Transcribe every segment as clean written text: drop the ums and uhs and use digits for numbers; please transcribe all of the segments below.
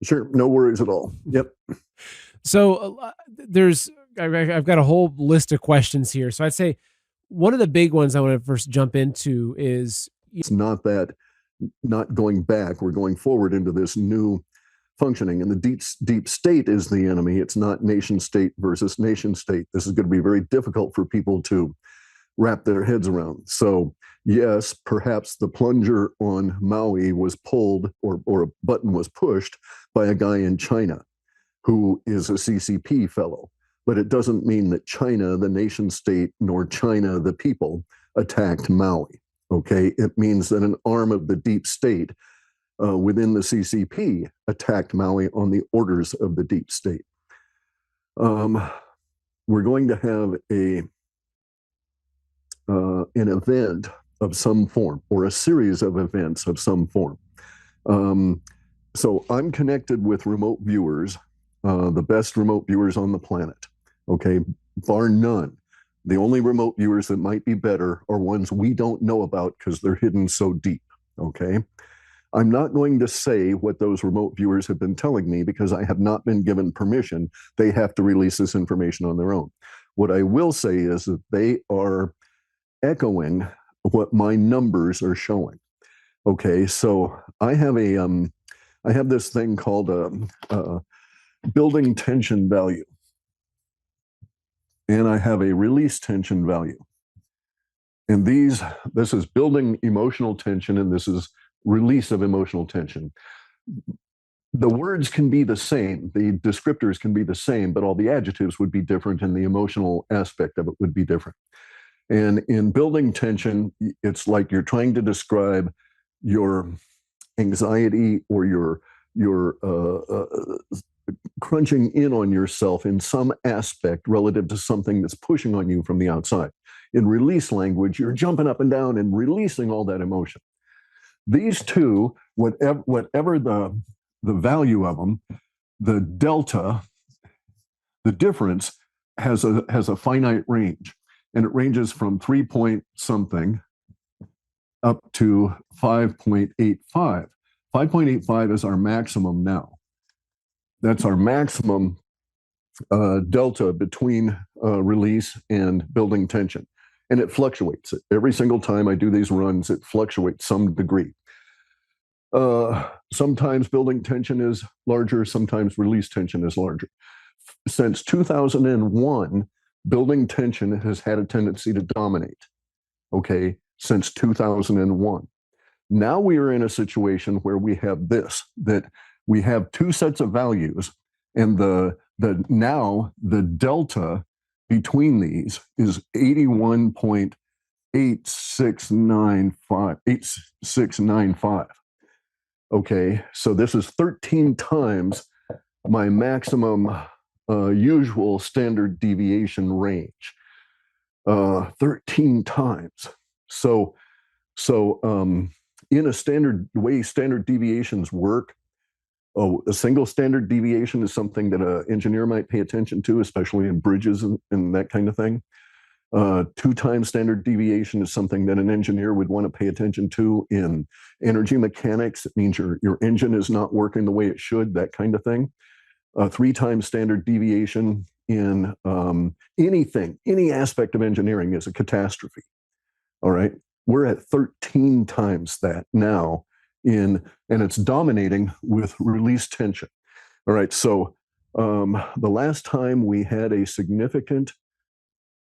Sure, no worries at all. Yep. So I've got a whole list of questions here. So I'd say one of the big ones I want to first jump into is It's not that, not going back, we're going forward into this new functioning. And the deep state is the enemy. It's not nation state versus nation state. This is going to be very difficult for people to wrap their heads around. So yes, perhaps the plunger on Maui was pulled, or a button was pushed by a guy in China who is a CCP fellow. But it doesn't mean that China, the nation state, nor China, the people, attacked Maui. Okay, it means that an arm of the deep state within the CCP attacked Maui on the orders of the deep state. We're going to have an event of some form, or a series of events of some form. So I'm connected with remote viewers, the best remote viewers on the planet, okay, bar none. The only remote viewers that might be better are ones we don't know about because they're hidden so deep, okay? I'm not going to say what those remote viewers have been telling me because I have not been given permission. They have to release this information on their own. What I will say is that they are echoing what my numbers are showing. Okay, so I have this thing called a building tension value, and I have a release tension value. And this is building emotional tension, and this is release of emotional tension. The words can be the same, the descriptors can be the same, but all the adjectives would be different, and the emotional aspect of it would be different. And in building tension, it's like you're trying to describe your anxiety or your crunching in on yourself in some aspect relative to something that's pushing on you from the outside. In release language, you're jumping up and down and releasing all that emotion. These two, whatever the value of them, the delta, the difference has a finite range, and it ranges from 3 point something up to 5.85. 5.85 is our maximum now. That's our maximum delta between release and building tension. And it fluctuates. Every single time I do these runs, it fluctuates some degree. Sometimes building tension is larger, sometimes release tension is larger. Since 2001, building tension has had a tendency to dominate, okay, since 2001. Now we are in a situation where we have that we have two sets of values, and the delta between these is 81.8695. Okay, so this is 13 times my maximum usual standard deviation range. 13 times. So in a standard way standard deviations work, a single standard deviation is something that an engineer might pay attention to, especially in bridges and that kind of thing. 2 times standard deviation is something that an engineer would want to pay attention to in energy mechanics. It means your engine is not working the way it should, that kind of thing. 3 times standard deviation in any aspect of engineering is a catastrophe. All right. We're at 13 times that now and it's dominating with release tension. All right. So the last time we had a significant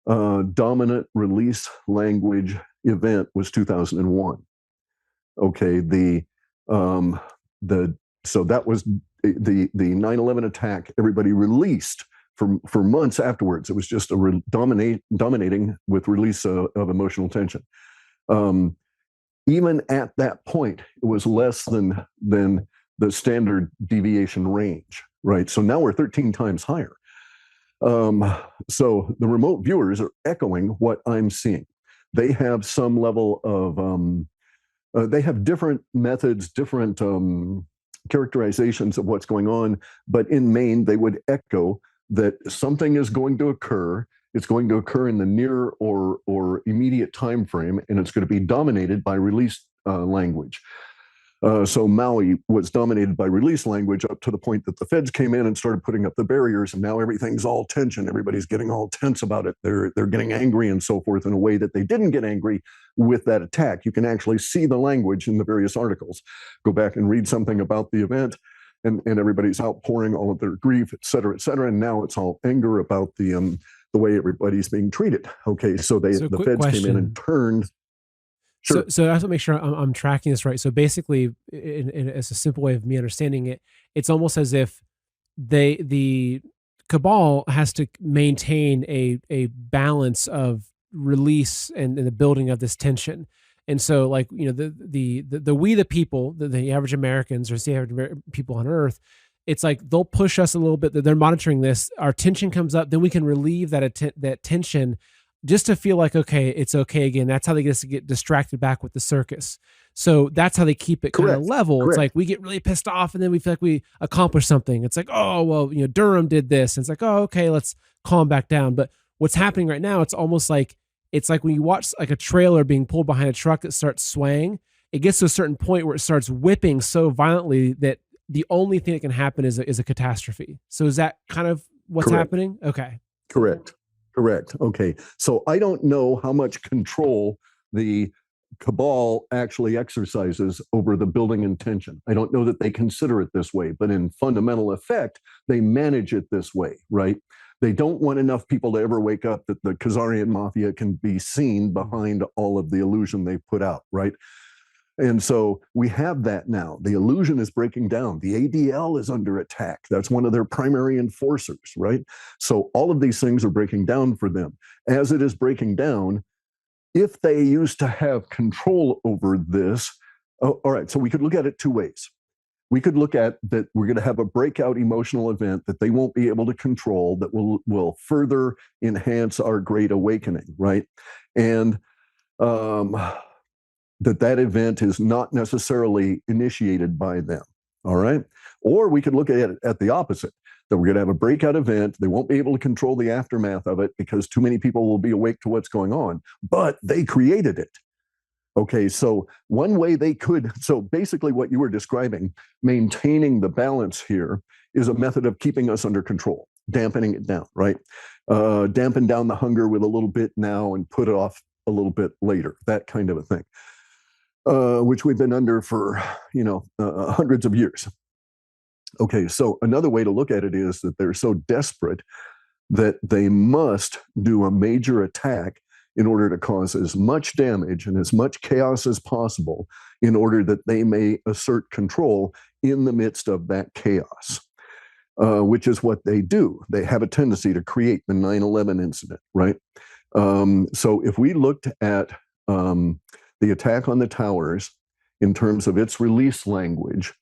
dominant release language event was 2001. Okay. So that was the 9/11 attack. Everybody released for months afterwards. It was just dominating with release of emotional tension. Even at that point, it was less than the standard deviation range, right? So now we're 13 times higher. So the remote viewers are echoing what I'm seeing. They have some level of, they have different methods, different characterizations of what's going on, but in main, they would echo that something is going to occur. It's going to occur in the near or immediate time frame, and it's going to be dominated by release language. So Maui was dominated by release language up to the point that the feds came in and started putting up the barriers, and now everything's all tension. Everybody's getting all tense about it. They're getting angry and so forth in a way that they didn't get angry with that attack. You can actually see the language in the various articles. Go back and read something about the event, and everybody's outpouring all of their grief, et cetera, et cetera. And now it's all anger about the way everybody's being treated. Okay, so the quick feds came in and question. turned. So, Sure. so I have to make sure I'm tracking this right. So basically, as a simple way of me understanding it, it's almost as if the cabal has to maintain a balance of release and the building of this tension. And so, like, the we the people, the average Americans or the average people on Earth, it's like they'll push us a little bit. That they're monitoring this. Our tension comes up, then we can relieve that tension just to feel like, okay, it's okay again. That's how they get us to get distracted back with the circus. So that's how they keep it kind of Correct. level. It's Correct. like we get really pissed off and then we feel like we accomplished something. It's like, oh, well, Durham did this. And it's like, oh, okay, let's calm back down. But what's happening right now, it's like when you watch like a trailer being pulled behind a truck that starts swaying, it gets to a certain point where it starts whipping so violently that the only thing that can happen is a catastrophe. So is that kind of what's Correct. happening? Okay. Correct. Correct. Okay. So I don't know how much control the cabal actually exercises over the building intention. I don't know that they consider it this way, but in fundamental effect, they manage it this way, right? They don't want enough people to ever wake up that the Khazarian mafia can be seen behind all of the illusion they put out, right? And so we have that now. The illusion is breaking down. The ADL is under attack. That's one of their primary enforcers, right? So all of these things are breaking down for them. As it is breaking down, if they used to have control over this, oh, all right, so we could look at it two ways. We could look at that we're going to have a breakout emotional event that they won't be able to control that will further enhance our great awakening, right? And that event is not necessarily initiated by them. All right. Or we could look at it at the opposite, that we're going to have a breakout event. They won't be able to control the aftermath of it because too many people will be awake to what's going on, but they created it. Okay. So one way they could, so basically what you were describing, maintaining the balance here is a method of keeping us under control, dampening it down, right? Dampen down the hunger with a little bit now and put it off a little bit later, that kind of a thing. Which we've been under for hundreds of years. Okay, so another way to look at it is that they're so desperate that they must do a major attack in order to cause as much damage and as much chaos as possible in order that they may assert control in the midst of that chaos, which is what they do. They have a tendency to create the 9/11 incident, right? So if we looked at the attack on the towers in terms of its release language,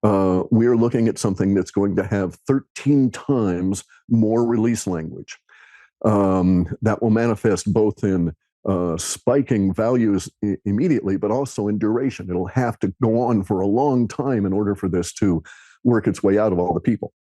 we are looking at something that's going to have 13 times more release language. That will manifest both in spiking values immediately, but also in duration. It'll have to go on for a long time in order for this to work its way out of all the people.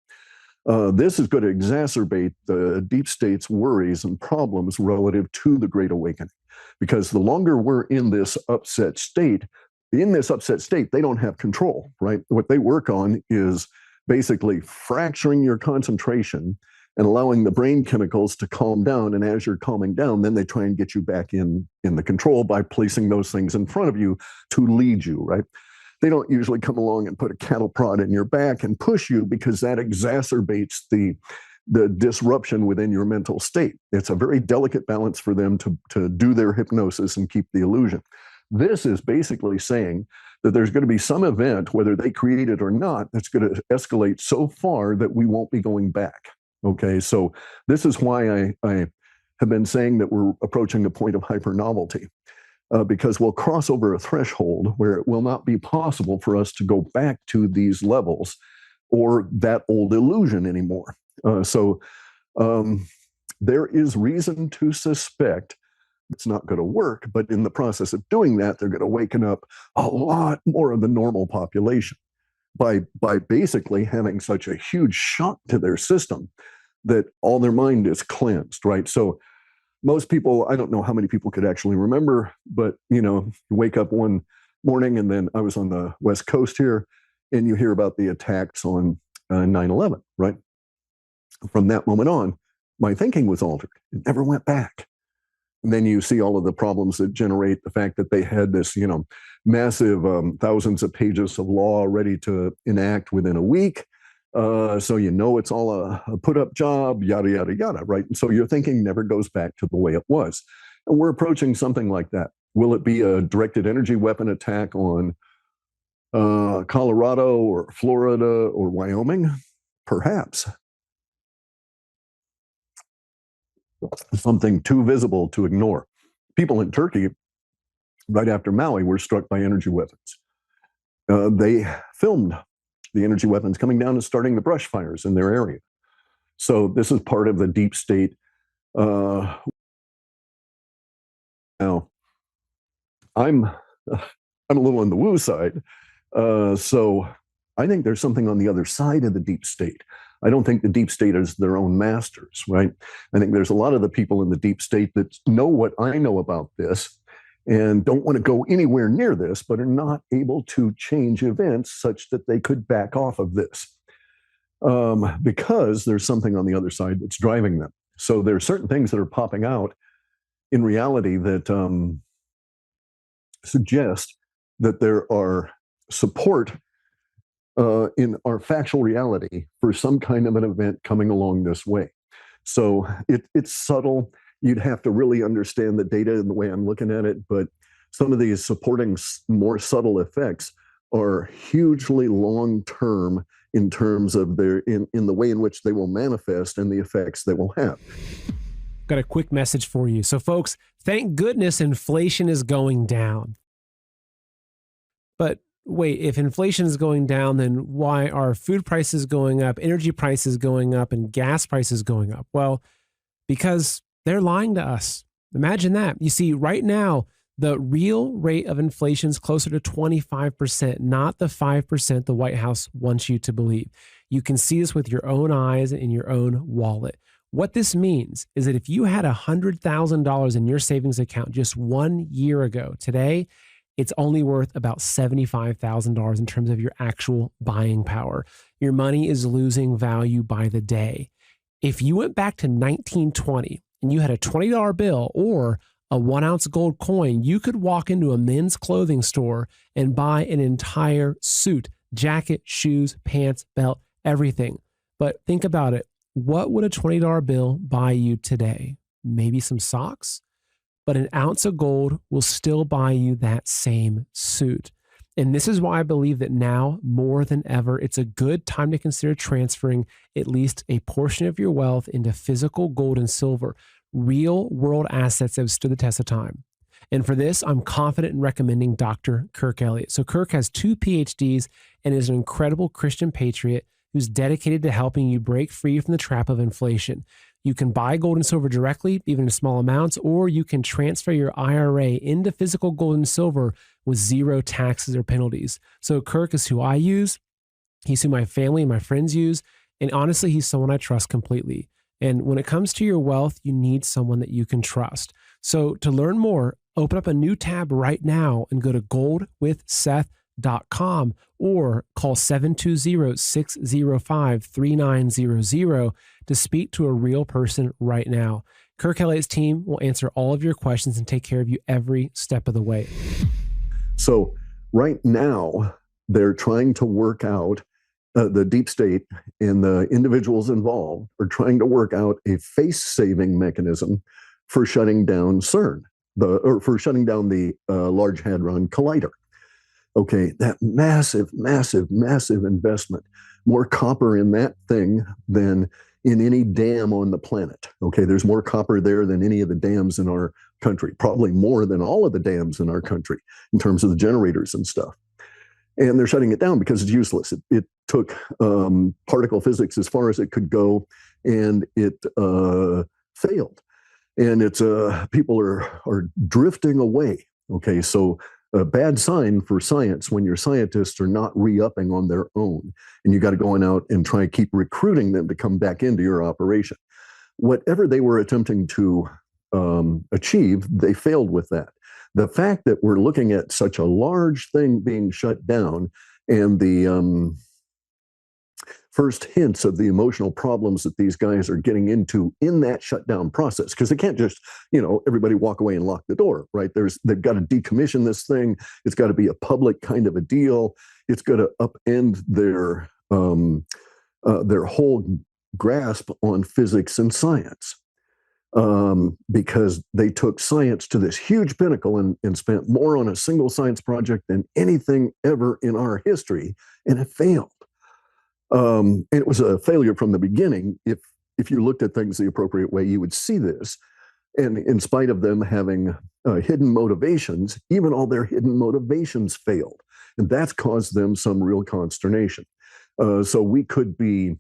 This is going to exacerbate the deep state's worries and problems relative to the Great Awakening. Because the longer we're in this upset state, they don't have control, right? What they work on is basically fracturing your concentration and allowing the brain chemicals to calm down. And as you're calming down, then they try and get you back in the control by placing those things in front of you to lead you, right? They don't usually come along and put a cattle prod in your back and push you because that exacerbates the disruption within your mental state. It's a very delicate balance for them to do their hypnosis and keep the illusion. This is basically saying that there's going to be some event, whether they create it or not, that's going to escalate so far that we won't be going back. Okay, so this is why I have been saying that we're approaching the point of hypernovelty. Because we'll cross over a threshold where it will not be possible for us to go back to these levels or that old illusion anymore. So there is reason to suspect it's not going to work, but in the process of doing that, they're going to waken up a lot more of the normal population by basically having such a huge shock to their system that all their mind is cleansed, right? So most people, I don't know how many people could actually remember, but you wake up one morning, and then I was on the West Coast here, and you hear about the attacks on 9/11, right? From that moment on, my thinking was altered. It never went back. And then you see all of the problems that generate the fact that they had this, massive thousands of pages of law ready to enact within a week. So it's all a put-up job, yada, yada, yada, right? And so your thinking never goes back to the way it was. And we're approaching something like that. Will it be a directed energy weapon attack on Colorado or Florida or Wyoming? Perhaps. Something too visible to ignore. People in Turkey, right after Maui, were struck by energy weapons. They filmed the energy weapons coming down and starting the brush fires in their area. So this is part of the deep state. Now, I'm a little on the woo side. So I think there's something on the other side of the deep state. I don't think the deep state is their own masters, right? I think there's a lot of the people in the deep state that know what I know about this and don't want to go anywhere near this, but are not able to change events such that they could back off of this because there's something on the other side that's driving them. So there are certain things that are popping out in reality that suggest that there are support in our factual reality for some kind of an event coming along this way. So it's subtle. You'd have to really understand the data and the way I'm looking at it, but some of these supporting more subtle effects are hugely long-term in terms of in the way in which they will manifest and the effects they will have. Got a quick message for you. So folks, thank goodness inflation is going down. But wait, if inflation is going down, then why are food prices going up, energy prices going up, and gas prices going up? Well, because they're lying to us. Imagine that. You see, right now, the real rate of inflation is closer to 25%, not the 5% the White House wants you to believe. You can see this with your own eyes and in your own wallet. What this means is that if you had $100,000 in your savings account just 1 year ago, today, it's only worth about $75,000 in terms of your actual buying power. Your money is losing value by the day. If you went back to 1920 and you had a $20 bill or a 1-ounce gold coin, you could walk into a men's clothing store and buy an entire suit, jacket, shoes, pants, belt, everything. But think about it. What would a $20 bill buy you today? Maybe some socks? But an ounce of gold will still buy you that same suit. And this is why I believe that now more than ever, it's a good time to consider transferring at least a portion of your wealth into physical gold and silver, real world assets that have stood the test of time. And for this, I'm confident in recommending Dr. Kirk Elliott. So Kirk has 2 PhDs and is an incredible Christian patriot who's dedicated to helping you break free from the trap of inflation. You can buy gold and silver directly, even in small amounts, or you can transfer your IRA into physical gold and silver with 0 taxes or penalties. So Kirk is who I use. He's who my family and my friends use. And honestly, he's someone I trust completely. And when it comes to your wealth, you need someone that you can trust. So to learn more, open up a new tab right now and go to goldwithseth.com or call 720-605-3900 to speak to a real person right now. Kirk Elliott's team will answer all of your questions and take care of you every step of the way. So right now, they're trying to work out, the deep state and the individuals involved are trying to work out a face-saving mechanism for shutting down CERN, for shutting down the Large Hadron Collider. Okay, that massive, massive, massive investment, more copper in that thing than in any dam on the planet. Okay, there's more copper there than any of the dams in our country, probably more than all of the dams in our country in terms of the generators and stuff. And they're shutting it down because it's useless. It took particle physics as far as it could go, and it failed. And it's people are drifting away. Okay, so a bad sign for science when your scientists are not re-upping on their own, and you got to go out and try and keep recruiting them to come back into your operation. Whatever they were attempting to achieve, they failed with that. the fact that we're looking at such a large thing being shut down and the first hints of the emotional problems that these guys are getting into in that shutdown process, because they can't just, everybody walk away and lock the door, right? They've got to decommission this thing. It's got to be a public kind of a deal. It's got to upend their whole grasp on physics and science, because they took science to this huge pinnacle and spent more on a single science project than anything ever in our history, and it failed. And it was a failure from the beginning. If you looked at things the appropriate way, you would see this. And in spite of them having hidden motivations, even all their hidden motivations failed. And that's caused them some real consternation. So we could be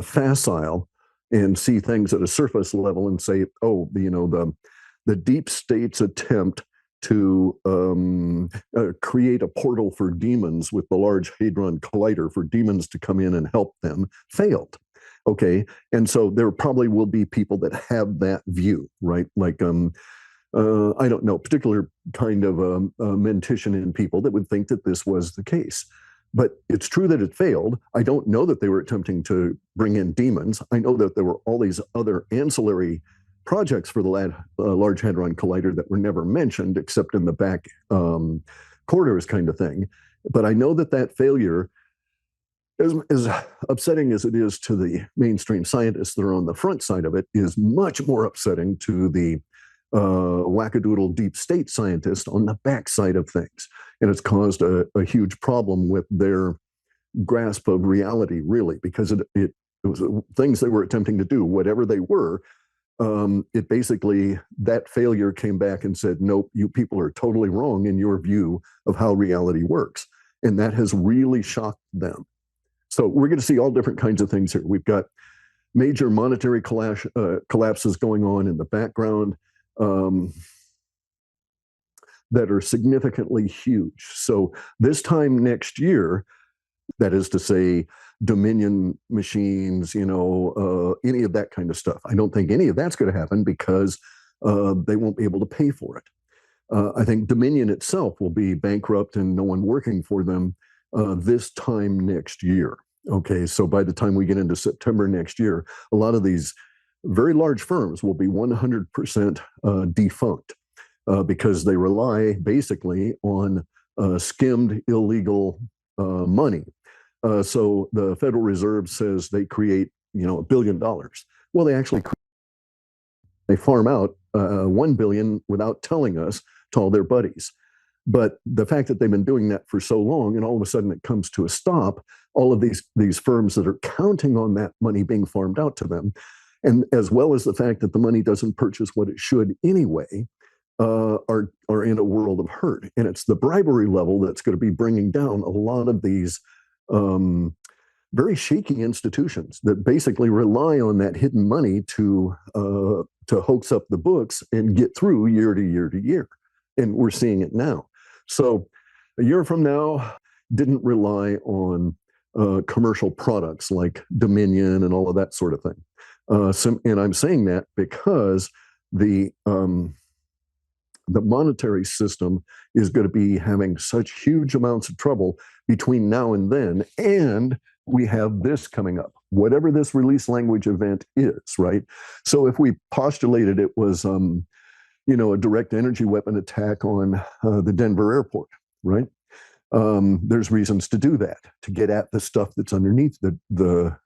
facile and see things at a surface level and say, oh, the deep state's attempt to create a portal for demons with the Large Hadron Collider for demons to come in and help them failed. Okay, and so there probably will be people that have that view, right? Like, I don't know, particular kind of mentician people that would think that this was the case. But it's true that it failed. I don't know that they were attempting to bring in demons. I know that there were all these other ancillary projects for the Large Hadron Collider that were never mentioned except in the back corridors kind of thing. But I know that that failure, as upsetting as it is to the mainstream scientists that are on the front side of it, is much more upsetting to the wackadoodle deep state scientists on the back side of things. And it's caused a huge problem with their grasp of reality, really, because it was things they were attempting to do, whatever they were. It basically, that failure came back and said, nope, you people are totally wrong in your view of how reality works. And that has really shocked them. So we're going to see all different kinds of things here. We've got major monetary collapses going on in the background that are significantly huge. So this time next year, that is to say, Dominion machines, any of that kind of stuff. I don't think any of that's going to happen because they won't be able to pay for it. I think Dominion itself will be bankrupt and no one working for them this time next year. Okay, so by the time we get into September next year, a lot of these very large firms will be 100% defunct because they rely basically on skimmed illegal money. So the Federal Reserve says they create, $1 billion. Well, they farm out 1 billion without telling us to all their buddies. But the fact that they've been doing that for so long, and all of a sudden it comes to a stop, all of these firms that are counting on that money being farmed out to them, and as well as the fact that the money doesn't purchase what it should anyway, are in a world of hurt. And it's the bribery level that's going to be bringing down a lot of these very shaky institutions that basically rely on that hidden money to hoax up the books and get through year to year to year. And we're seeing it now. So a year from now, didn't rely on commercial products like Dominion and all of that sort of thing. And I'm saying that because the monetary system is going to be having such huge amounts of trouble between now and then. And we have this coming up, whatever this release language event is, right? So if we postulated it was, a direct energy weapon attack on the Denver airport, right? There's reasons to do that, to get at the stuff that's underneath the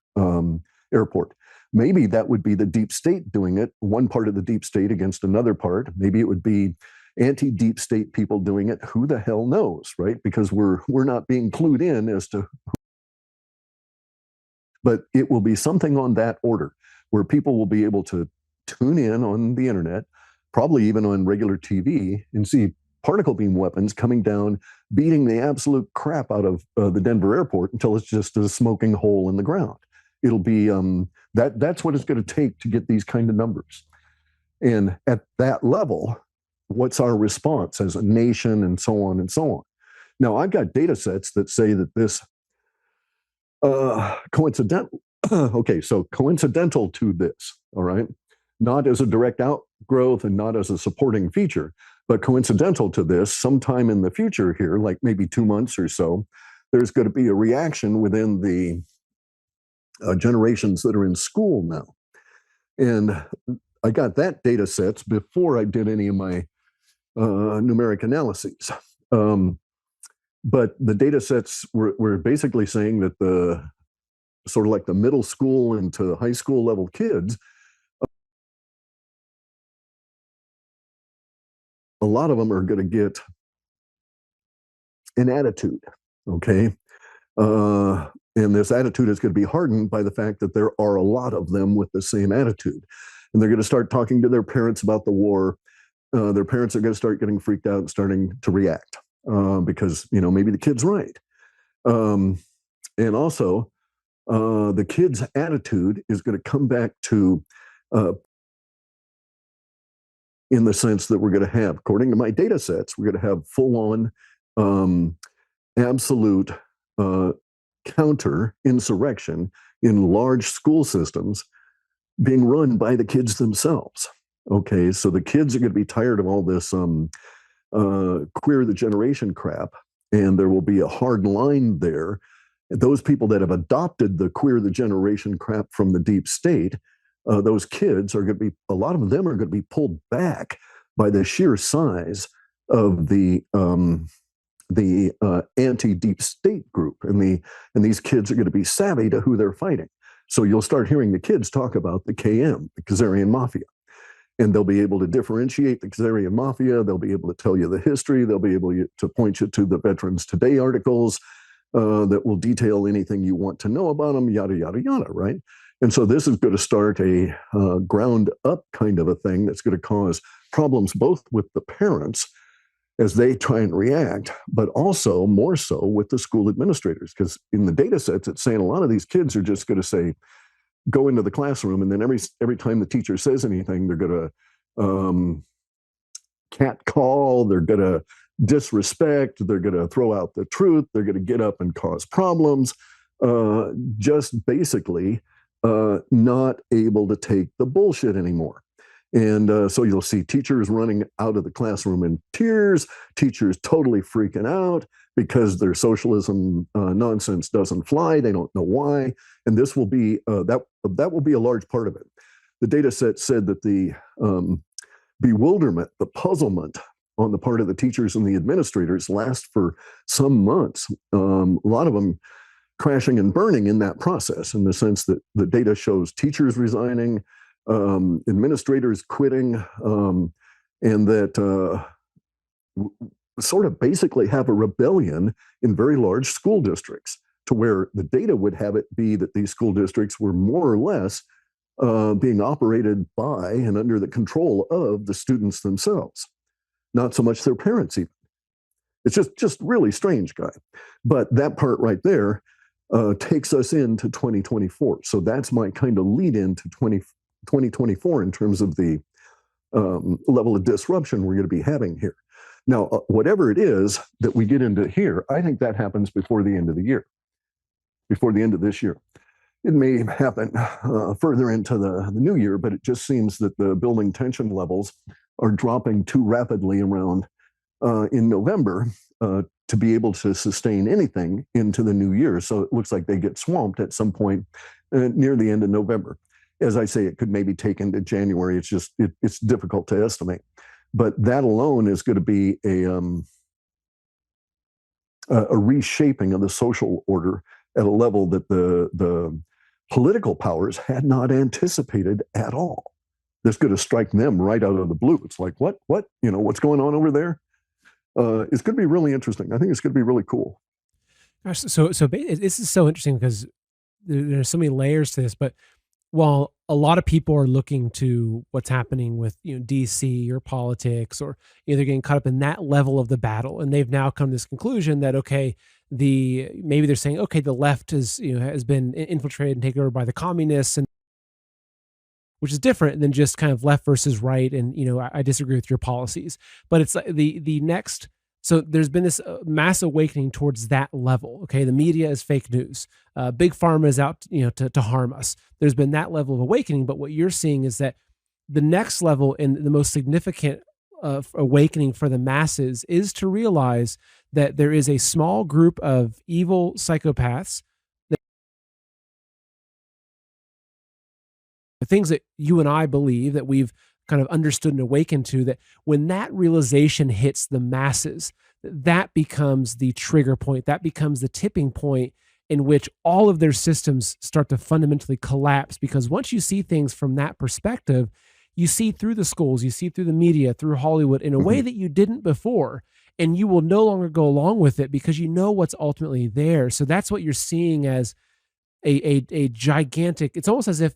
airport. Maybe that would be the deep state doing it, one part of the deep state against another part. Maybe it would be anti-deep state people doing it. Who the hell knows, right? Because we're not being clued in as to who. But it will be something on that order where people will be able to tune in on the internet, probably even on regular TV, and see particle beam weapons coming down, beating the absolute crap out of the Denver airport until it's just a smoking hole in the ground. It'll be that's what it's going to take to get these kind of numbers. And at that level, what's our response as a nation, and so on and so on. Now, I've got data sets that say that this coincidental. Okay, so coincidental to this, all right, not as a direct outgrowth and not as a supporting feature. But coincidental to this, sometime in the future here, like maybe 2 months or so, there's going to be a reaction within the generations that are in school now. And I got that data sets before I did any of my numeric analyses. But the data sets were basically saying that the sort of like the middle school into high school level kids, a lot of them are going to get an attitude, okay? And this attitude is going to be hardened by the fact that there are a lot of them with the same attitude. And they're going to start talking to their parents about the war. Their parents are going to start getting freaked out and starting to react because, maybe the kid's right. And also, the kid's attitude is going to come back to in the sense that we're going to have, according to my data sets, we're going to have full-on absolute counter insurrection in large school systems being run by the kids themselves. Okay, so the kids are going to be tired of all this queer the generation crap, and there will be a hard line there. Those people that have adopted the queer the generation crap from the deep state, those kids are going to be, a lot of them are going to be pulled back by the sheer size of the anti-deep state group, and these kids are going to be savvy to who they're fighting. So you'll start hearing the kids talk about the KM, the Khazarian Mafia, and they'll be able to differentiate the Khazarian Mafia. They'll be able to tell you the history. They'll be able to point you to the Veterans Today articles that will detail anything you want to know about them, yada, yada, yada, right? And so this is going to start a ground up kind of a thing that's going to cause problems both with the parents as they try and react, but also more so with the school administrators, because in the data sets, it's saying a lot of these kids are just going to say, go into the classroom, and then every time the teacher says anything, they're going to catcall, they're going to disrespect, they're going to throw out the truth, they're going to get up and cause problems, just basically not able to take the bullshit anymore. And so you'll see teachers running out of the classroom in tears, teachers totally freaking out because their socialism nonsense doesn't fly. They don't know why. And this will be, that will be a large part of it. The data set said that the bewilderment, the puzzlement on the part of the teachers and the administrators lasts for some months. A lot of them crashing and burning in that process, in the sense that the data shows teachers resigning, administrators quitting, and that sort of basically have a rebellion in very large school districts, to where the data would have it be that these school districts were more or less being operated by and under the control of the students themselves, not so much their parents even. It's just really strange, guy. But that part right there takes us into 2024. So that's my kind of lead into 2024 in terms of the level of disruption we're going to be having here. Now, whatever it is that we get into here, I think that happens before the end of the year, before the end of this year. It may happen further into the new year, but it just seems that the building tension levels are dropping too rapidly around in November to be able to sustain anything into the new year. So it looks like they get swamped at some point near the end of November. As I say, it could maybe take into January. It's just, it's difficult to estimate. But that alone is going to be a reshaping of the social order at a level that the political powers had not anticipated at all. That's going to strike them right out of the blue. It's like, what, what's going on over there? It's going to be really interesting. I think it's going to be really cool. Gosh, so this is so interesting because there's so many layers to this. But while a lot of people are looking to what's happening with DC or politics, or they're getting caught up in that level of the battle, and they've now come to this conclusion that okay, maybe they're saying okay, the left is has been infiltrated and taken over by the communists, and which is different than just kind of left versus right. And I disagree with your policies, but it's like the next. So there's been this mass awakening towards that level. Okay, the media is fake news. Big pharma is out, to harm us. There's been that level of awakening. But what you're seeing is that the next level and the most significant awakening for the masses is to realize that there is a small group of evil psychopaths, the things that you and I believe that we've kind of understood and awakened to, that when that realization hits the masses, that becomes the trigger point, that becomes the tipping point in which all of their systems start to fundamentally collapse. Because once you see things from that perspective, you see through the schools, you see through the media, through Hollywood in a way Mhm. that you didn't before. And you will no longer go along with it because you know what's ultimately there. So that's what you're seeing as a gigantic, it's almost as if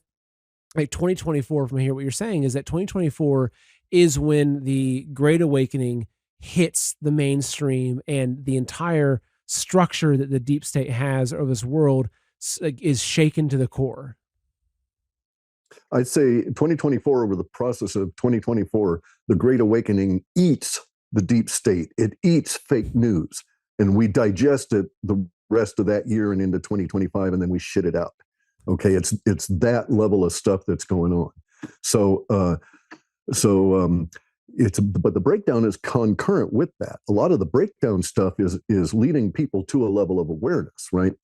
like 2024, from here, what you're saying is that 2024 is when the Great Awakening hits the mainstream and the entire structure that the deep state has of this world like, is shaken to the core. I'd say 2024, over the process of 2024, the Great Awakening eats the deep state. It eats fake news, and we digest it the rest of that year and into 2025, and then we shit it out. Okay, it's that level of stuff that's going on. So so it's, but the breakdown is concurrent with that. A lot of the breakdown stuff is leading people to a level of awareness, right?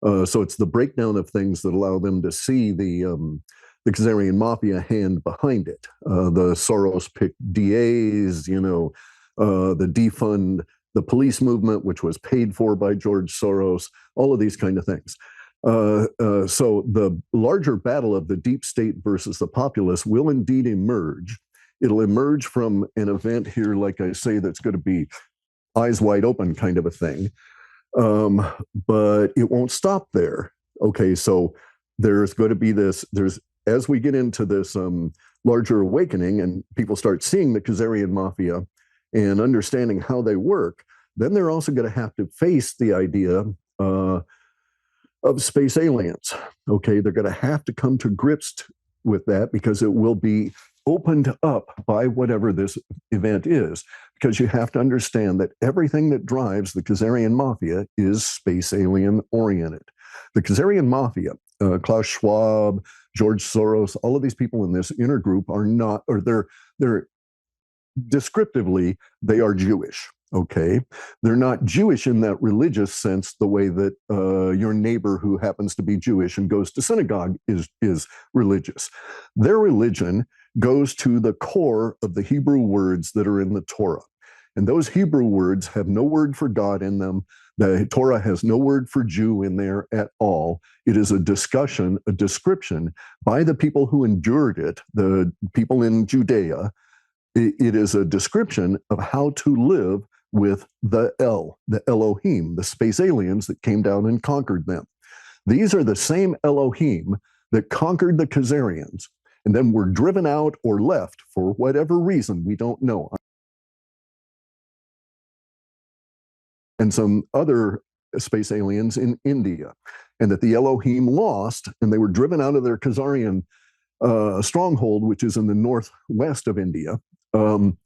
So it's the breakdown of things that allow them to see the Khazarian mafia hand behind it, the Soros-picked DAs, the defund the police movement, which was paid for by George Soros, all of these kind of things. So the larger battle of the deep state versus the populace will indeed emerge. It'll emerge from an event here, like I say, that's going to be eyes wide open kind of a thing. Um, but it won't stop there. Okay, so there's going to be this, as we get into this larger awakening and people start seeing the Khazarian mafia and understanding how they work, then they're also going to have to face the idea of space aliens. Okay, they're going to have to come to grips with that because it will be opened up by whatever this event is. Because you have to understand that everything that drives the Khazarian mafia is space alien oriented. The Khazarian mafia, Klaus Schwab, George Soros, all of these people in this inner group are not, or they're descriptively, they are Jewish. Okay, they're not Jewish in that religious sense, the way that your neighbor who happens to be Jewish and goes to synagogue is religious. Their religion goes to the core of the Hebrew words that are in the Torah, and those Hebrew words have no word for God in them. The Torah has no word for Jew in there at all. It is a discussion, a description by the people who endured it, the people in Judea. It is a description of how to live with the Elohim, the space aliens that came down and conquered them. These are the same Elohim that conquered the Khazarians and then were driven out or left for whatever reason, we don't know. And some other space aliens in India, and that the Elohim lost and they were driven out of their Khazarian stronghold, which is in the northwest of India, and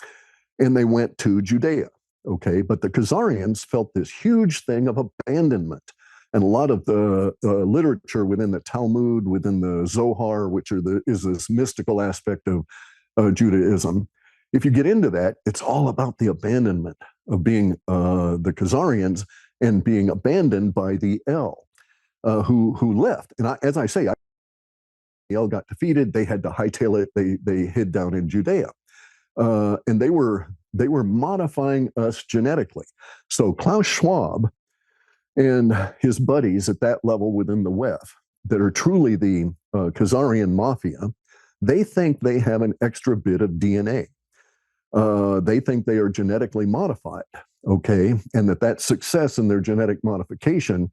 they went to Judea. Okay, but the Khazarians felt this huge thing of abandonment. And a lot of the literature within the Talmud, within the Zohar, which is this mystical aspect of Judaism, if you get into that, it's all about the abandonment of being the Khazarians and being abandoned by the El, who left. And as I say, the El got defeated. They had to hightail it. They hid down in Judea, and they were modifying us genetically. So Klaus Schwab and his buddies at that level within the WEF that are truly the Khazarian mafia, they think they have an extra bit of DNA. They think they are genetically modified, okay, and that success in their genetic modification,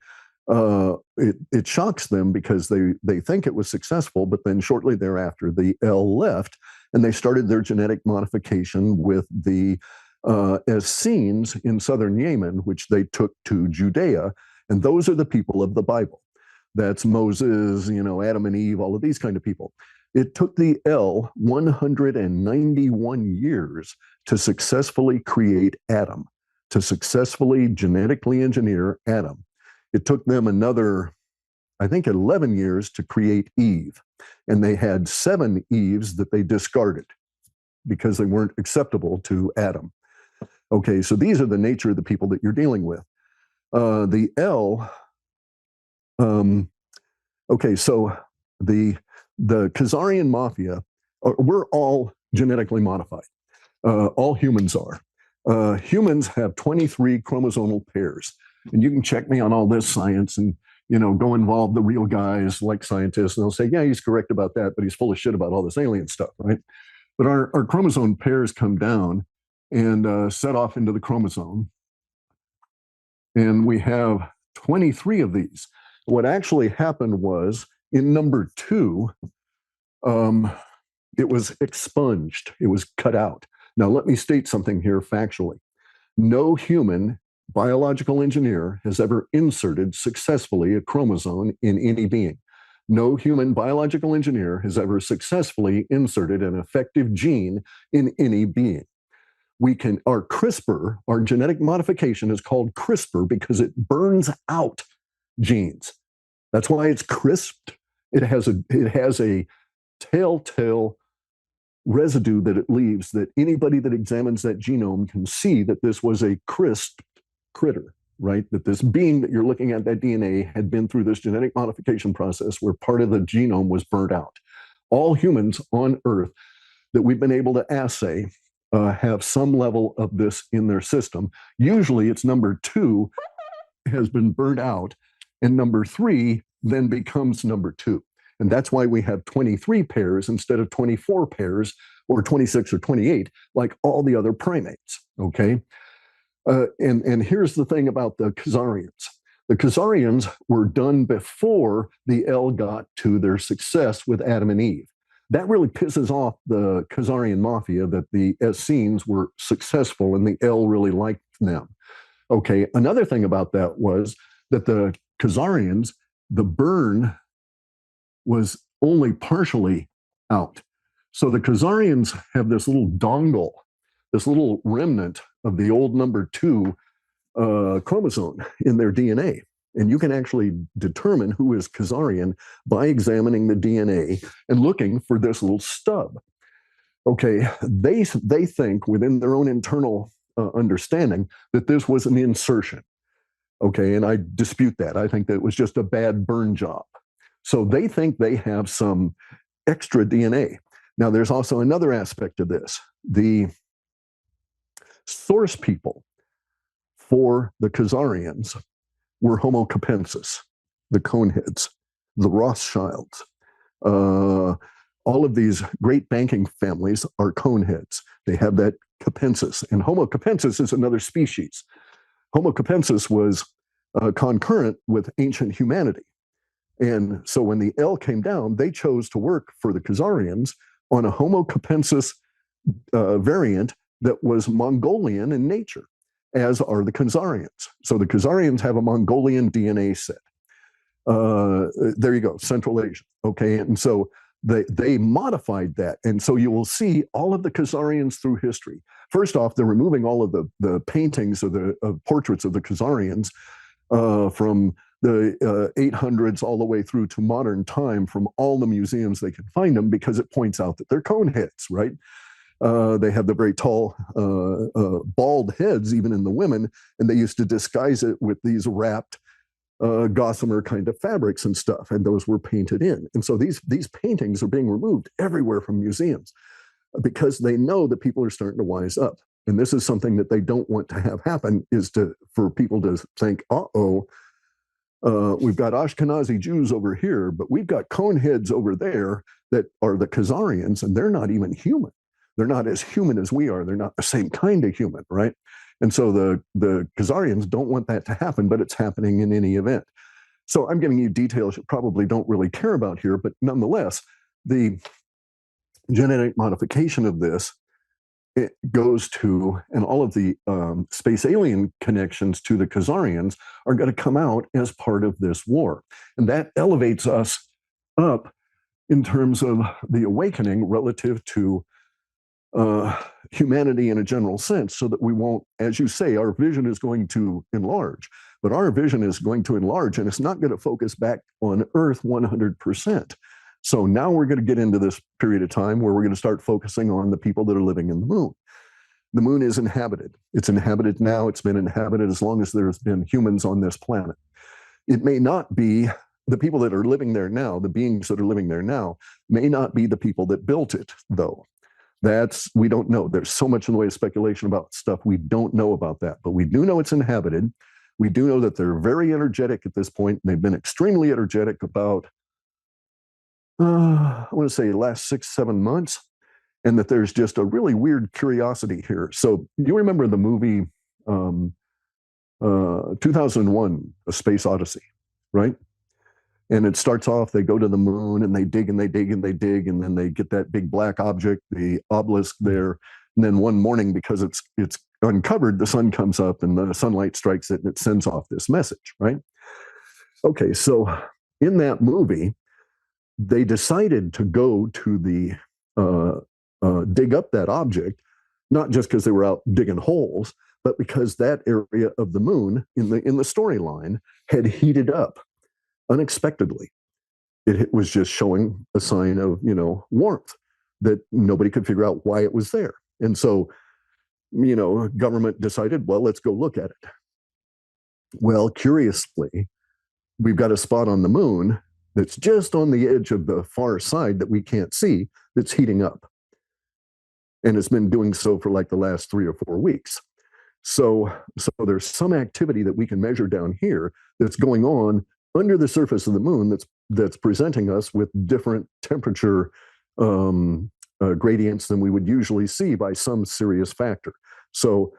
it shocks them because they think it was successful, but then shortly thereafter the L left and they started their genetic modification with the Essenes in southern Yemen, which they took to Judea, and those are the people of the Bible. That's Moses, Adam and Eve, all of these kind of people. It took the L 191 years to successfully create Adam, to successfully genetically engineer Adam. It took them another, I think, 11 years to create Eve. and they had 7 Eves that they discarded because they weren't acceptable to Adam. Okay, so these are the nature of the people that you're dealing with. The L, okay, so the Khazarian mafia, we're all genetically modified. All humans are. Humans have 23 chromosomal pairs, and you can check me on all this science and go involve the real guys like scientists, and they'll say, yeah, he's correct about that, but he's full of shit about all this alien stuff, right? But our chromosome pairs come down and set off into the chromosome, and we have 23 of these. What actually happened was in number 2, it was expunged. It was cut out. Now, let me state something here factually. No human biological engineer has ever inserted successfully a chromosome in any being. No human biological engineer has ever successfully inserted an effective gene in any being. Our CRISPR, our genetic modification is called CRISPR because it burns out genes. That's why it's crisped. It has a telltale residue that it leaves that anybody that examines that genome can see that this was a crisped critter, right? That this being that you're looking at, that DNA, had been through this genetic modification process where part of the genome was burnt out. All humans on Earth that we've been able to assay have some level of this in their system. Usually it's number 2 has been burnt out, and number 3 then becomes number 2. And that's why we have 23 pairs instead of 24 pairs or 26 or 28, like all the other primates, okay? And here's the thing about the Khazarians. The Khazarians were done before the L got to their success with Adam and Eve. That really pisses off the Khazarian mafia that the Essenes were successful and the L really liked them. Okay, another thing about that was that the Khazarians, the burn was only partially out. So the Khazarians have this little dongle, this little remnant of the old number 2 chromosome in their DNA. And you can actually determine who is Khazarian by examining the DNA and looking for this little stub. Okay, they think within their own internal understanding that this was an insertion. Okay, and I dispute that. I think that it was just a bad burn job. So they think they have some extra DNA. Now, there's also another aspect of this. The source people for the Khazarians were Homo capensis, the Coneheads, the Rothschilds. All of these great banking families are Coneheads. They have that capensis. And Homo capensis is another species. Homo capensis was concurrent with ancient humanity. And so when the L came down, they chose to work for the Khazarians on a Homo capensis variant that was Mongolian in nature, as are the Khazarians. So the Khazarians have a Mongolian DNA set. There you go, Central Asia. Okay, and so they modified that. And so you will see all of the Khazarians through history. First off, they're removing all of the paintings of the portraits of the Khazarians from the 800s all the way through to modern time from all the museums they can find them, because it points out that they're Coneheads, right? They have the very tall, bald heads, even in the women, and they used to disguise it with these wrapped gossamer kind of fabrics and stuff, and those were painted in. And so these paintings are being removed everywhere from museums because they know that people are starting to wise up. And this is something that they don't want to have happen, is for people to think, uh-oh, we've got Ashkenazi Jews over here, but we've got Coneheads over there that are the Khazarians, and they're not even human. They're not as human as we are. They're not the same kind of human, right? And so the Khazarians don't want that to happen, but it's happening in any event. So I'm giving you details you probably don't really care about here, but nonetheless, the genetic modification of this, it goes to, and all of the space alien connections to the Khazarians are going to come out as part of this war. And that elevates us up in terms of the awakening relative to humanity in a general sense, so that we won't, as you say, our vision is going to enlarge, but our vision is going to enlarge, and it's not going to focus back on Earth 100%. So now we're going to get into this period of time where we're going to start focusing on the people that are living in the moon. The moon is inhabited. It's inhabited now. It's been inhabited as long as there's been humans on this planet. It may not be the people that are living there now, the beings that are living there now, may not be the people that built it, though. We don't know. There's so much in the way of speculation about stuff we don't know about that, but we do know it's inhabited. We do know that they're very energetic at this point. They've been extremely energetic about, I want to say, last 6-7 months, and that there's just a really weird curiosity here. So you remember the movie 2001, A Space Odyssey, right? And it starts off, they go to the moon and they dig and they dig and they dig, and then they get that big black object, the obelisk there. And then one morning, because it's uncovered, the sun comes up and the sunlight strikes it and it sends off this message, right? Okay, so in that movie, they decided to go to the dig up that object, not just because they were out digging holes, but because that area of the moon in the storyline had heated up unexpectedly. It was just showing a sign of, warmth that nobody could figure out why it was there. And so, government decided, well, let's go look at it. Well, curiously, we've got a spot on the moon that's just on the edge of the far side that we can't see that's heating up. And it's been doing so for like the last 3 or 4 weeks. So there's some activity that we can measure down here that's going on under the surface of the moon that's presenting us with different temperature gradients than we would usually see by some serious factor. So,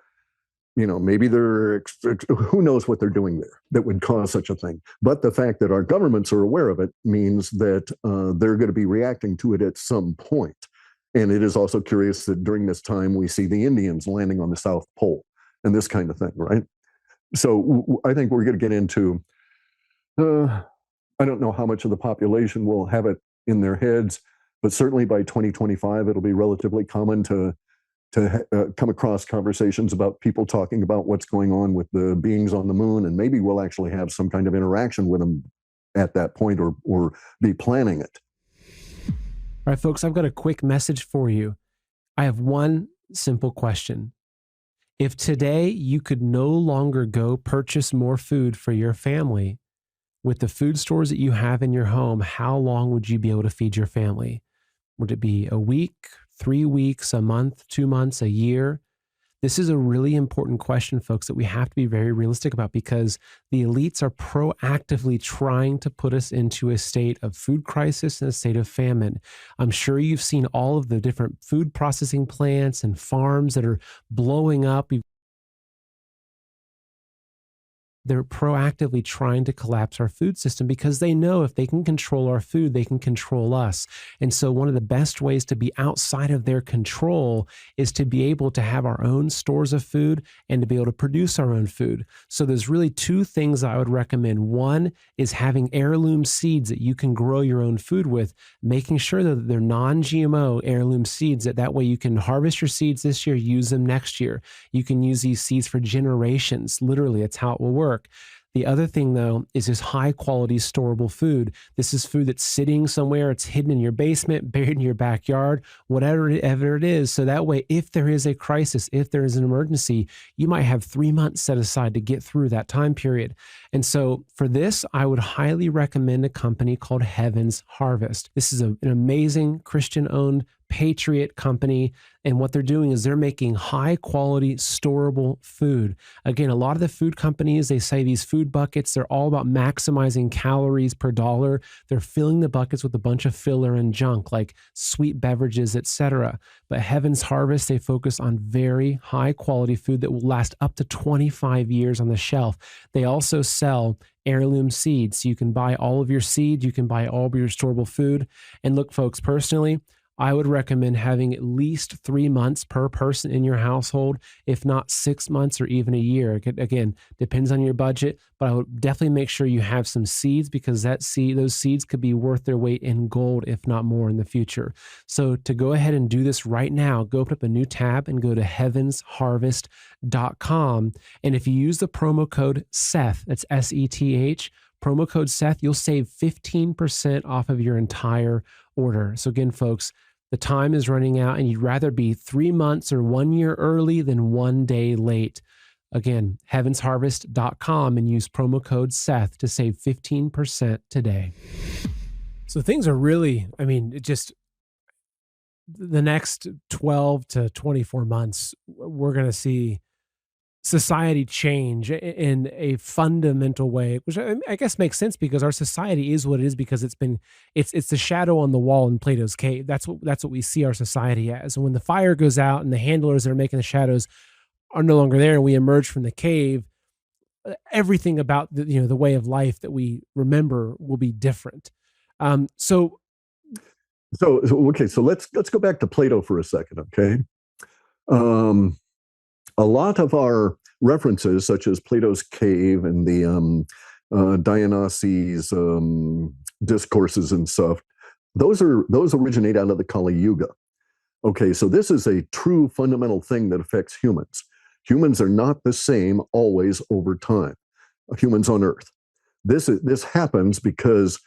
maybe who knows what they're doing there that would cause such a thing. But the fact that our governments are aware of it means that they're going to be reacting to it at some point. And it is also curious that during this time, we see the Indians landing on the South Pole and this kind of thing, right? So I think we're going to get into, I don't know how much of the population will have it in their heads, but certainly by 2025, it'll be relatively common to come across conversations about people talking about what's going on with the beings on the moon, and maybe we'll actually have some kind of interaction with them at that point, or be planning it. All right, folks, I've got a quick message for you. I have one simple question. If today you could no longer go purchase more food for your family, with the food stores that you have in your home, how long would you be able to feed your family? Would it be a week, 3 weeks, a month, 2 months, a year? This is a really important question, folks, that we have to be very realistic about, because the elites are proactively trying to put us into a state of food crisis and a state of famine. I'm sure you've seen all of the different food processing plants and farms that are blowing up. They're proactively trying to collapse our food system because they know if they can control our food, they can control us. And so one of the best ways to be outside of their control is to be able to have our own stores of food and to be able to produce our own food. So there's really 2 things I would recommend. One is having heirloom seeds that you can grow your own food with, making sure that they're non-GMO heirloom seeds, that way you can harvest your seeds this year, use them next year. You can use these seeds for generations. Literally, that's how it will work. The other thing, though, is this high quality storable food. This is food that's sitting somewhere. It's hidden in your basement, buried in your backyard, whatever it is. So that way, if there is a crisis, if there is an emergency, you might have 3 months set aside to get through that time period. And so for this, I would highly recommend a company called Heaven's Harvest. This is an amazing Christian-owned patriot company. And what they're doing is they're making high quality storable food. Again, a lot of the food companies, they say these food buckets, they're all about maximizing calories per dollar. They're filling the buckets with a bunch of filler and junk like sweet beverages, etc. But Heaven's Harvest, they focus on very high quality food that will last up to 25 years on the shelf. They also sell heirloom seeds. So you can buy all of your seeds, you can buy all of your storable food. And look, folks, personally, I would recommend having at least 3 months per person in your household, if not 6 months or even a year. Again, depends on your budget, but I would definitely make sure you have some seeds, because those seeds could be worth their weight in gold, if not more, in the future. So to go ahead and do this right now, go open up a new tab and go to heavensharvest.com. And if you use the promo code SETH, that's SETH, promo code Seth, you'll save 15% off of your entire order. So again, folks, the time is running out and you'd rather be 3 months or 1 year early than 1 day late. Again, heavensharvest.com and use promo code Seth to save 15% today. So things are really, I mean, it just, the next 12 to 24 months, we're going to see society change in a fundamental way, which I guess makes sense because our society is what it is because it's the shadow on the wall in Plato's cave. That's what we see our society as. And when the fire goes out and the handlers that are making the shadows are no longer there, and we emerge from the cave, everything about the way of life that we remember will be different. So okay, so let's go back to Plato for a second, okay? A lot of our references, such as Plato's cave and the Dionysius discourses and stuff, those originate out of the Kali Yuga. Okay, so this is a true fundamental thing that affects humans. Humans are not the same always over time. Humans on Earth. This happens because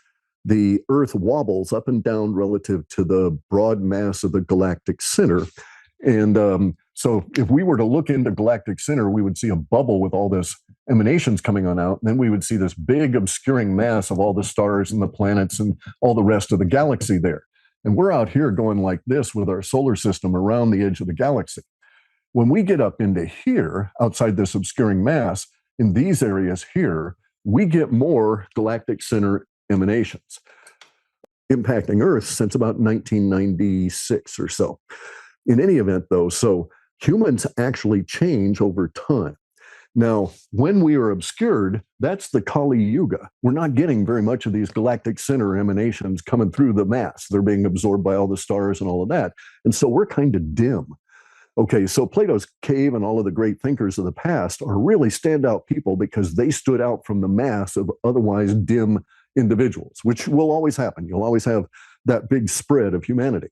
the Earth wobbles up and down relative to the broad mass of the galactic center. And so if we were to look into galactic center, we would see a bubble with all this emanations coming on out. And then we would see this big obscuring mass of all the stars and the planets and all the rest of the galaxy there. And we're out here going like this with our solar system around the edge of the galaxy. When we get up into here, outside this obscuring mass, in these areas here, we get more galactic center emanations impacting Earth since about 1996 or so. In any event, though, so humans actually change over time. Now, when we are obscured, that's the Kali Yuga. We're not getting very much of these galactic center emanations coming through the mass. They're being absorbed by all the stars and all of that. And so we're kind of dim. Okay, so Plato's cave and all of the great thinkers of the past are really standout people because they stood out from the mass of otherwise dim individuals, which will always happen. You'll always have that big spread of humanity.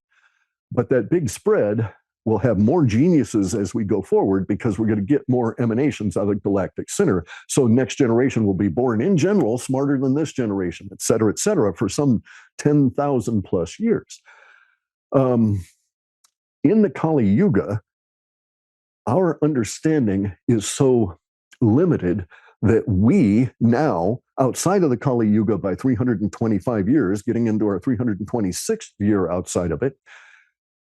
But that big spread will have more geniuses as we go forward because we're going to get more emanations out of the galactic center. So next generation will be born in general smarter than this generation, et cetera, for some 10,000 plus years. In the Kali Yuga, our understanding is so limited that we now, outside of the Kali Yuga by 325 years, getting into our 326th year outside of it,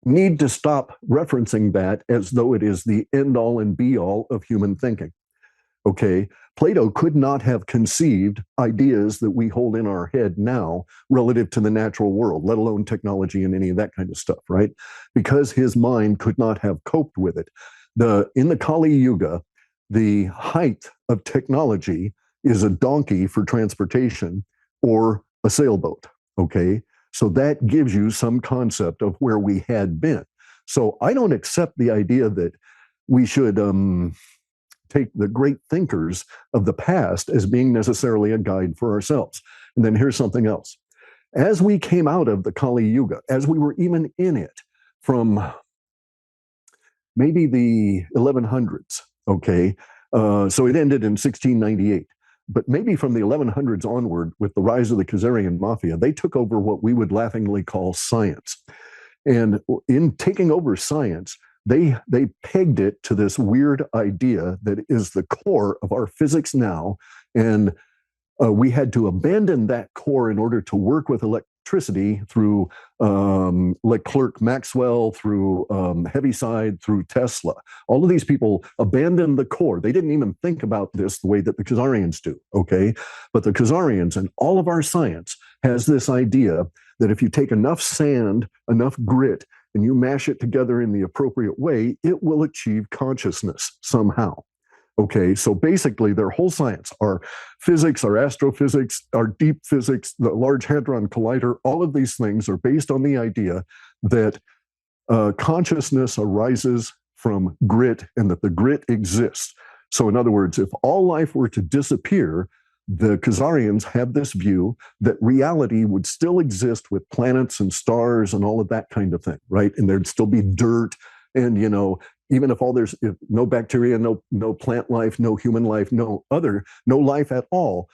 need to stop referencing that as though it is the end-all and be-all of human thinking. Okay, Plato could not have conceived ideas that we hold in our head now relative to the natural world, let alone technology and any of that kind of stuff, right? Because his mind could not have coped with it. In the Kali Yuga, the height of technology is a donkey for transportation or a sailboat, okay? So that gives you some concept of where we had been. So I don't accept the idea that we should take the great thinkers of the past as being necessarily a guide for ourselves. And then here's something else. As we came out of the Kali Yuga, as we were even in it from maybe the 1100s, okay? So it ended in 1698. But maybe from the 1100s onward, with the rise of the Khazarian mafia, they took over what we would laughingly call science. And in taking over science, they pegged it to this weird idea that is the core of our physics now. And we had to abandon that core in order to work with electricity through Leclerc Maxwell, through Heaviside, through Tesla. All of these people abandoned the core. They didn't even think about this the way that the Khazarians do, okay? But the Khazarians and all of our science has this idea that if you take enough sand, enough grit, and you mash it together in the appropriate way, it will achieve consciousness somehow. Okay, so basically their whole science, our physics, our astrophysics, our deep physics, the Large Hadron Collider, all of these things are based on the idea that consciousness arises from grit and that the grit exists. So in other words, if all life were to disappear, the Khazarians have this view that reality would still exist with planets and stars and all of that kind of thing, right? And there'd still be dirt and, even if there's no bacteria, no plant life, no human life, no life at all,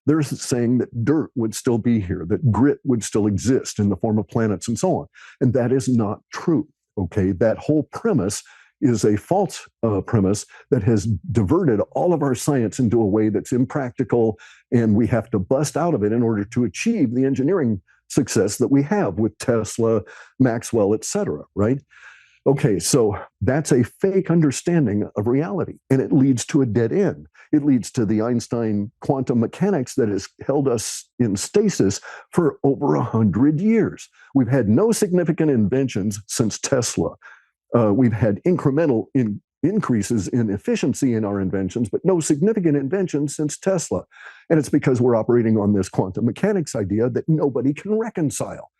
They're saying that dirt would still be here, that grit would still exist in the form of planets and so on. And that is not true. Okay, that whole premise is a false premise that has diverted all of our science into a way that's impractical, and we have to bust out of it in order to achieve the engineering success that we have with Tesla, Maxwell, et cetera, right? Okay, so that's a fake understanding of reality, and it leads to a dead end. It leads to the Einstein quantum mechanics that has held us in stasis for over 100 years. We've had no significant inventions since Tesla. We've had incremental increases in efficiency in our inventions, but no significant inventions since Tesla. And it's because we're operating on this quantum mechanics idea that nobody can reconcile.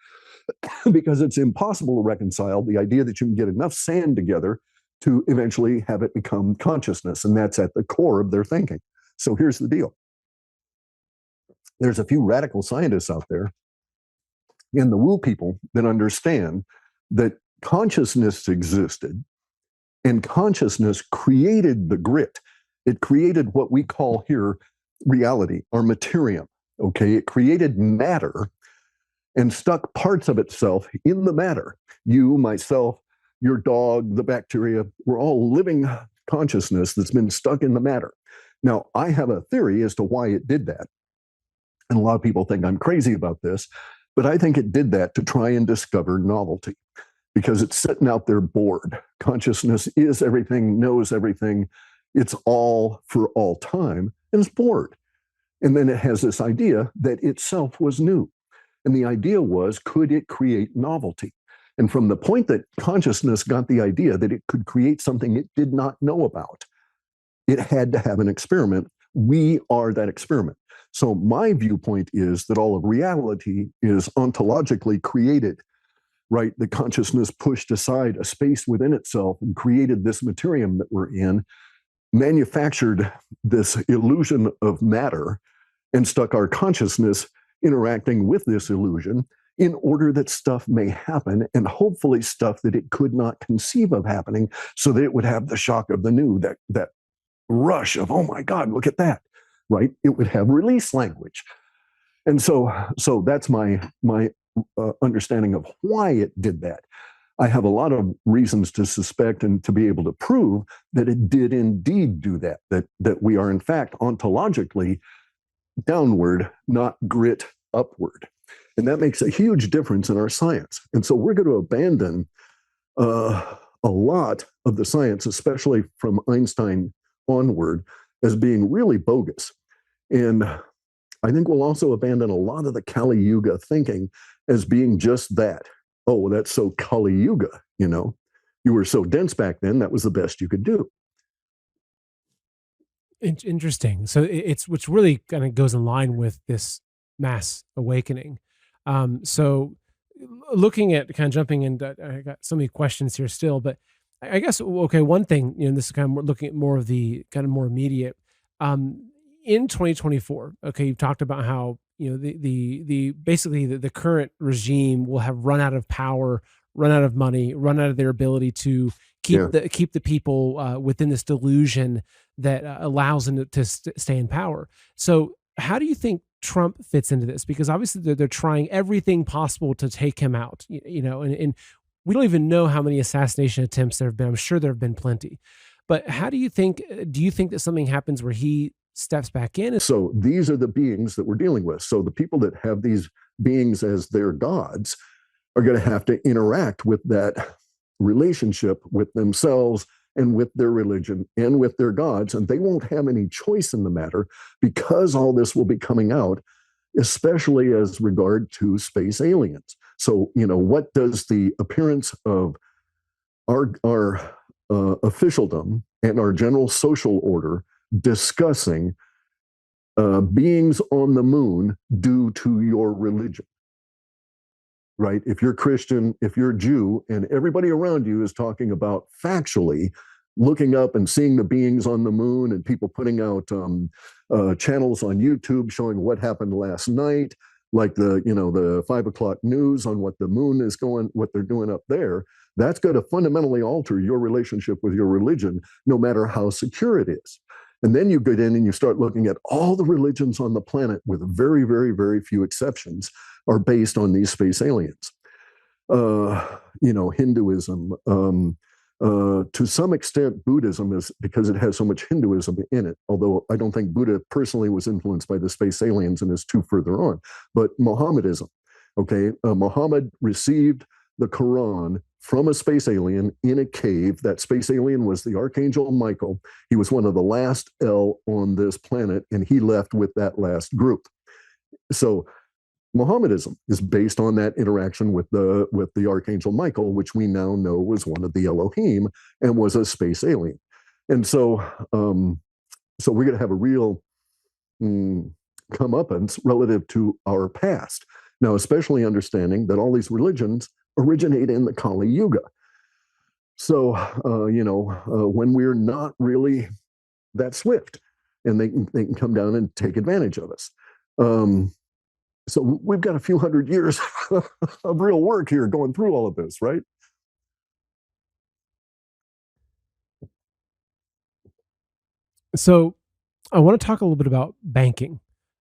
Because it's impossible to reconcile the idea that you can get enough sand together to eventually have it become consciousness. And that's at the core of their thinking. So here's the deal. There's a few radical scientists out there and the woo people that understand that consciousness existed and consciousness created the grit. It created what we call here reality, our materium. Okay, it created matter and stuck parts of itself in the matter. You, myself, your dog, the bacteria, we're all living consciousness that's been stuck in the matter. Now, I have a theory as to why it did that. And a lot of people think I'm crazy about this, but I think it did that to try and discover novelty because it's sitting out there bored. Consciousness is everything, knows everything. It's all for all time, and it's bored. And then it has this idea that itself was new. And the idea was, could it create novelty? And from the point that consciousness got the idea that it could create something it did not know about, it had to have an experiment. We are that experiment. So my viewpoint is that all of reality is ontologically created, right? The consciousness pushed aside a space within itself and created this materium that we're in, manufactured this illusion of matter, and stuck our consciousness interacting with this illusion in order that stuff may happen, and hopefully stuff that it could not conceive of happening, so that it would have the shock of the new, that rush of, oh my God, look at that, right? It would have release language. And so that's my understanding of why it did that. I have a lot of reasons to suspect and to be able to prove that it did indeed do that, that we are in fact ontologically downward, not grit upward. And that makes a huge difference in our science. And so we're going to abandon a lot of the science, especially from Einstein onward, as being really bogus. And I think we'll also abandon a lot of the Kali Yuga thinking as being just that. Oh, that's so Kali Yuga, you know. You were so dense back then, that was the best you could do. Interesting. So it's which really kind of goes in line with this mass awakening. So looking at kind of jumping into, I got so many questions here still, but I guess okay, one thing, this is kind of looking at more of the kind of more immediate. In 2024, okay, you've talked about how the basically the current regime will have run out of power, run out of money, run out of their ability to keep the people within this delusion that allows them to stay in power. So how do you think Trump fits into this? Because obviously they're trying everything possible to take him out, and we don't even know how many assassination attempts there have been. I'm sure there have been plenty. But how do you think that something happens where he steps back in? So these are the beings that we're dealing with. So the people that have these beings as their gods are going to have to interact with that relationship with themselves and with their religion and with their gods, and they won't have any choice in the matter because all this will be coming out, especially as regard to space aliens. So, what does the appearance of our officialdom and our general social order discussing beings on the moon do to your religion? Right? If you're Christian, if you're Jew, and everybody around you is talking about factually looking up and seeing the beings on the moon, and people putting out channels on YouTube showing what happened last night, like the 5 o'clock news on what the moon is going, what they're doing up there, that's going to fundamentally alter your relationship with your religion, no matter how secure it is. And then you get in and you start looking at all the religions on the planet, with very, very, very few exceptions, are based on these space aliens. Hinduism, to some extent, Buddhism is, because it has so much Hinduism in it, although I don't think Buddha personally was influenced by the space aliens and is too further on. But Mohammedanism, okay, Muhammad received the Quran from a space alien in a cave. That space alien was the Archangel Michael. He was one of the last L on this planet, and he left with that last group. So Mohammedanism is based on that interaction with the Archangel Michael, which we now know was one of the Elohim and was a space alien. And so we're going to have a real comeuppance relative to our past. Now, especially understanding that all these religions originate in the Kali Yuga. So, when we're not really that swift, and they can come down and take advantage of us. So we've got a few hundred years of real work here going through all of this, right? So I want to talk a little bit about banking.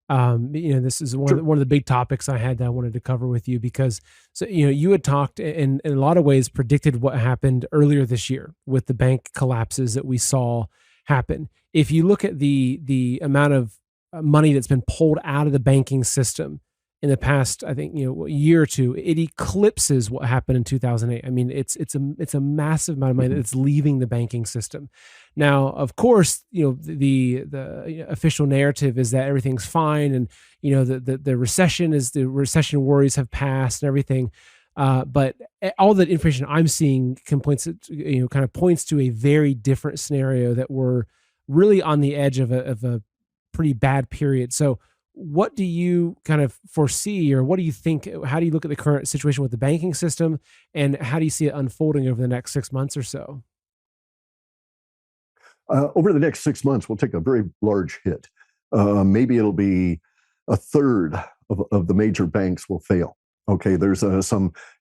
This is Sure. one of the big topics I had that I wanted to cover with you because, you had talked in a lot of ways predicted what happened earlier this year with the bank collapses that we saw happen. If you look at the amount of money that's been pulled out of the banking system in the past, I think, year or two, it eclipses what happened in 2008. I mean, it's a massive amount of money Mhm. that's leaving the banking system. Now, of course, the official narrative is that everything's fine, and the recession worries have passed and everything. But all the information I'm seeing can kind of points to a very different scenario, that we're really on the edge of a pretty bad period. So, what do you kind of foresee, or what do you think? How do you look at the current situation with the banking system, and how do you see it unfolding over the next 6 months or so? Over the next 6 months, we'll take a very large hit. Maybe it'll be a third of the major banks will fail. Okay, there's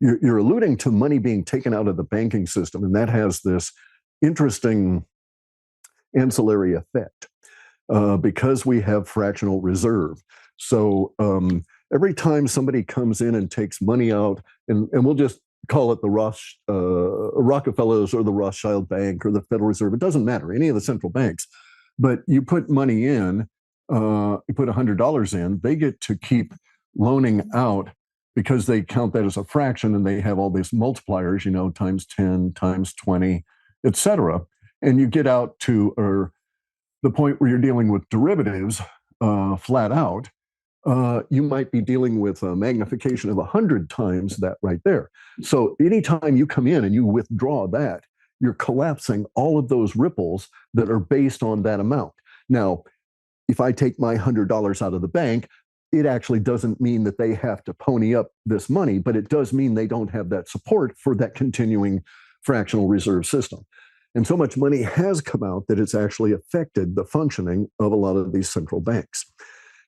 you're alluding to money being taken out of the banking system, and that has this interesting ancillary effect because we have fractional reserve. So every time somebody comes in and takes money out, and we'll just call it the Rockefellers or the Rothschild Bank or the Federal Reserve, it doesn't matter, any of the central banks, but you put money in, you put $100 in, they get to keep loaning out because they count that as a fraction, and they have all these multipliers, times 10, times 20, et cetera. And you get out to the point where you're dealing with derivatives flat out, you might be dealing with a magnification of 100 times that right there. So anytime you come in and you withdraw that, you're collapsing all of those ripples that are based on that amount. Now, if I take my $100 out of the bank, it actually doesn't mean that they have to pony up this money, but it does mean they don't have that support for that continuing fractional reserve system. And so much money has come out that it's actually affected the functioning of a lot of these central banks.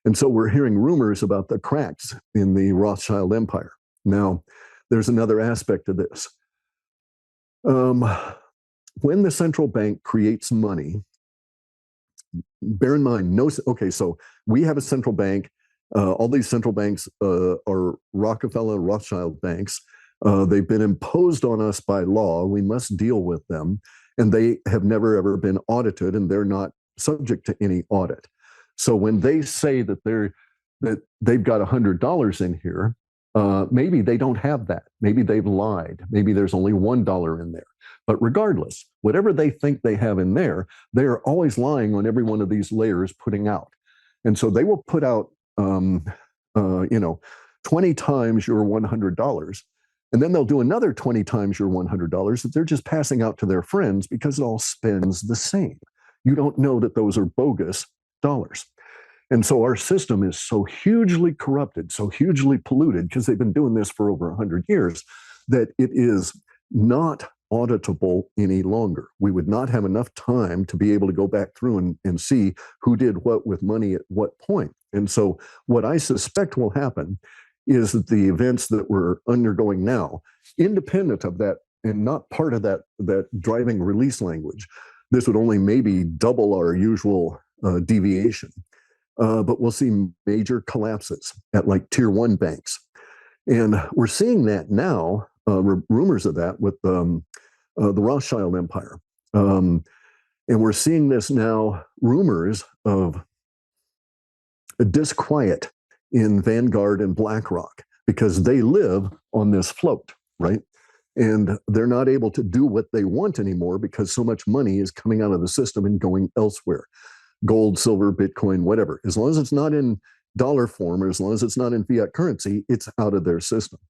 And so we're hearing rumors about the cracks in the Rothschild empire. Now, there's another aspect to this. When the central bank creates money, bear in mind, okay, so we have a central bank. All these central banks are Rockefeller, Rothschild banks. They've been imposed on us by law. We must deal with them. And they have never, ever been audited, and they're not subject to any audit. So when they say that they've got $100 in here, maybe they don't have that. Maybe they've lied. Maybe there's only $1 in there. But regardless, whatever they think they have in there, they are always lying on every one of these layers putting out. And so they will put out, 20 times your $100. And then they'll do another 20 times your $100 that they're just passing out to their friends because it all spends the same. You don't know that those are bogus dollars. And so our system is so hugely corrupted, so hugely polluted, because they've been doing this for over 100 years, that it is not auditable any longer. We would not have enough time to be able to go back through and see who did what with money at what point. And so what I suspect will happen is that the events that we're undergoing now, independent of that and not part of that driving release language, This would only maybe double our usual deviation. But we'll see major collapses at like tier one banks. And we're seeing that now, rumors of that with the Rothschild Empire. And we're seeing this now, rumors of a disquiet in Vanguard and BlackRock because they live on this float, right? And they're not able to do what they want anymore because so much money is coming out of the system and going elsewhere. Gold, silver, Bitcoin, whatever. As long as it's not in dollar form or as long as it's not in fiat currency, it's out of their system.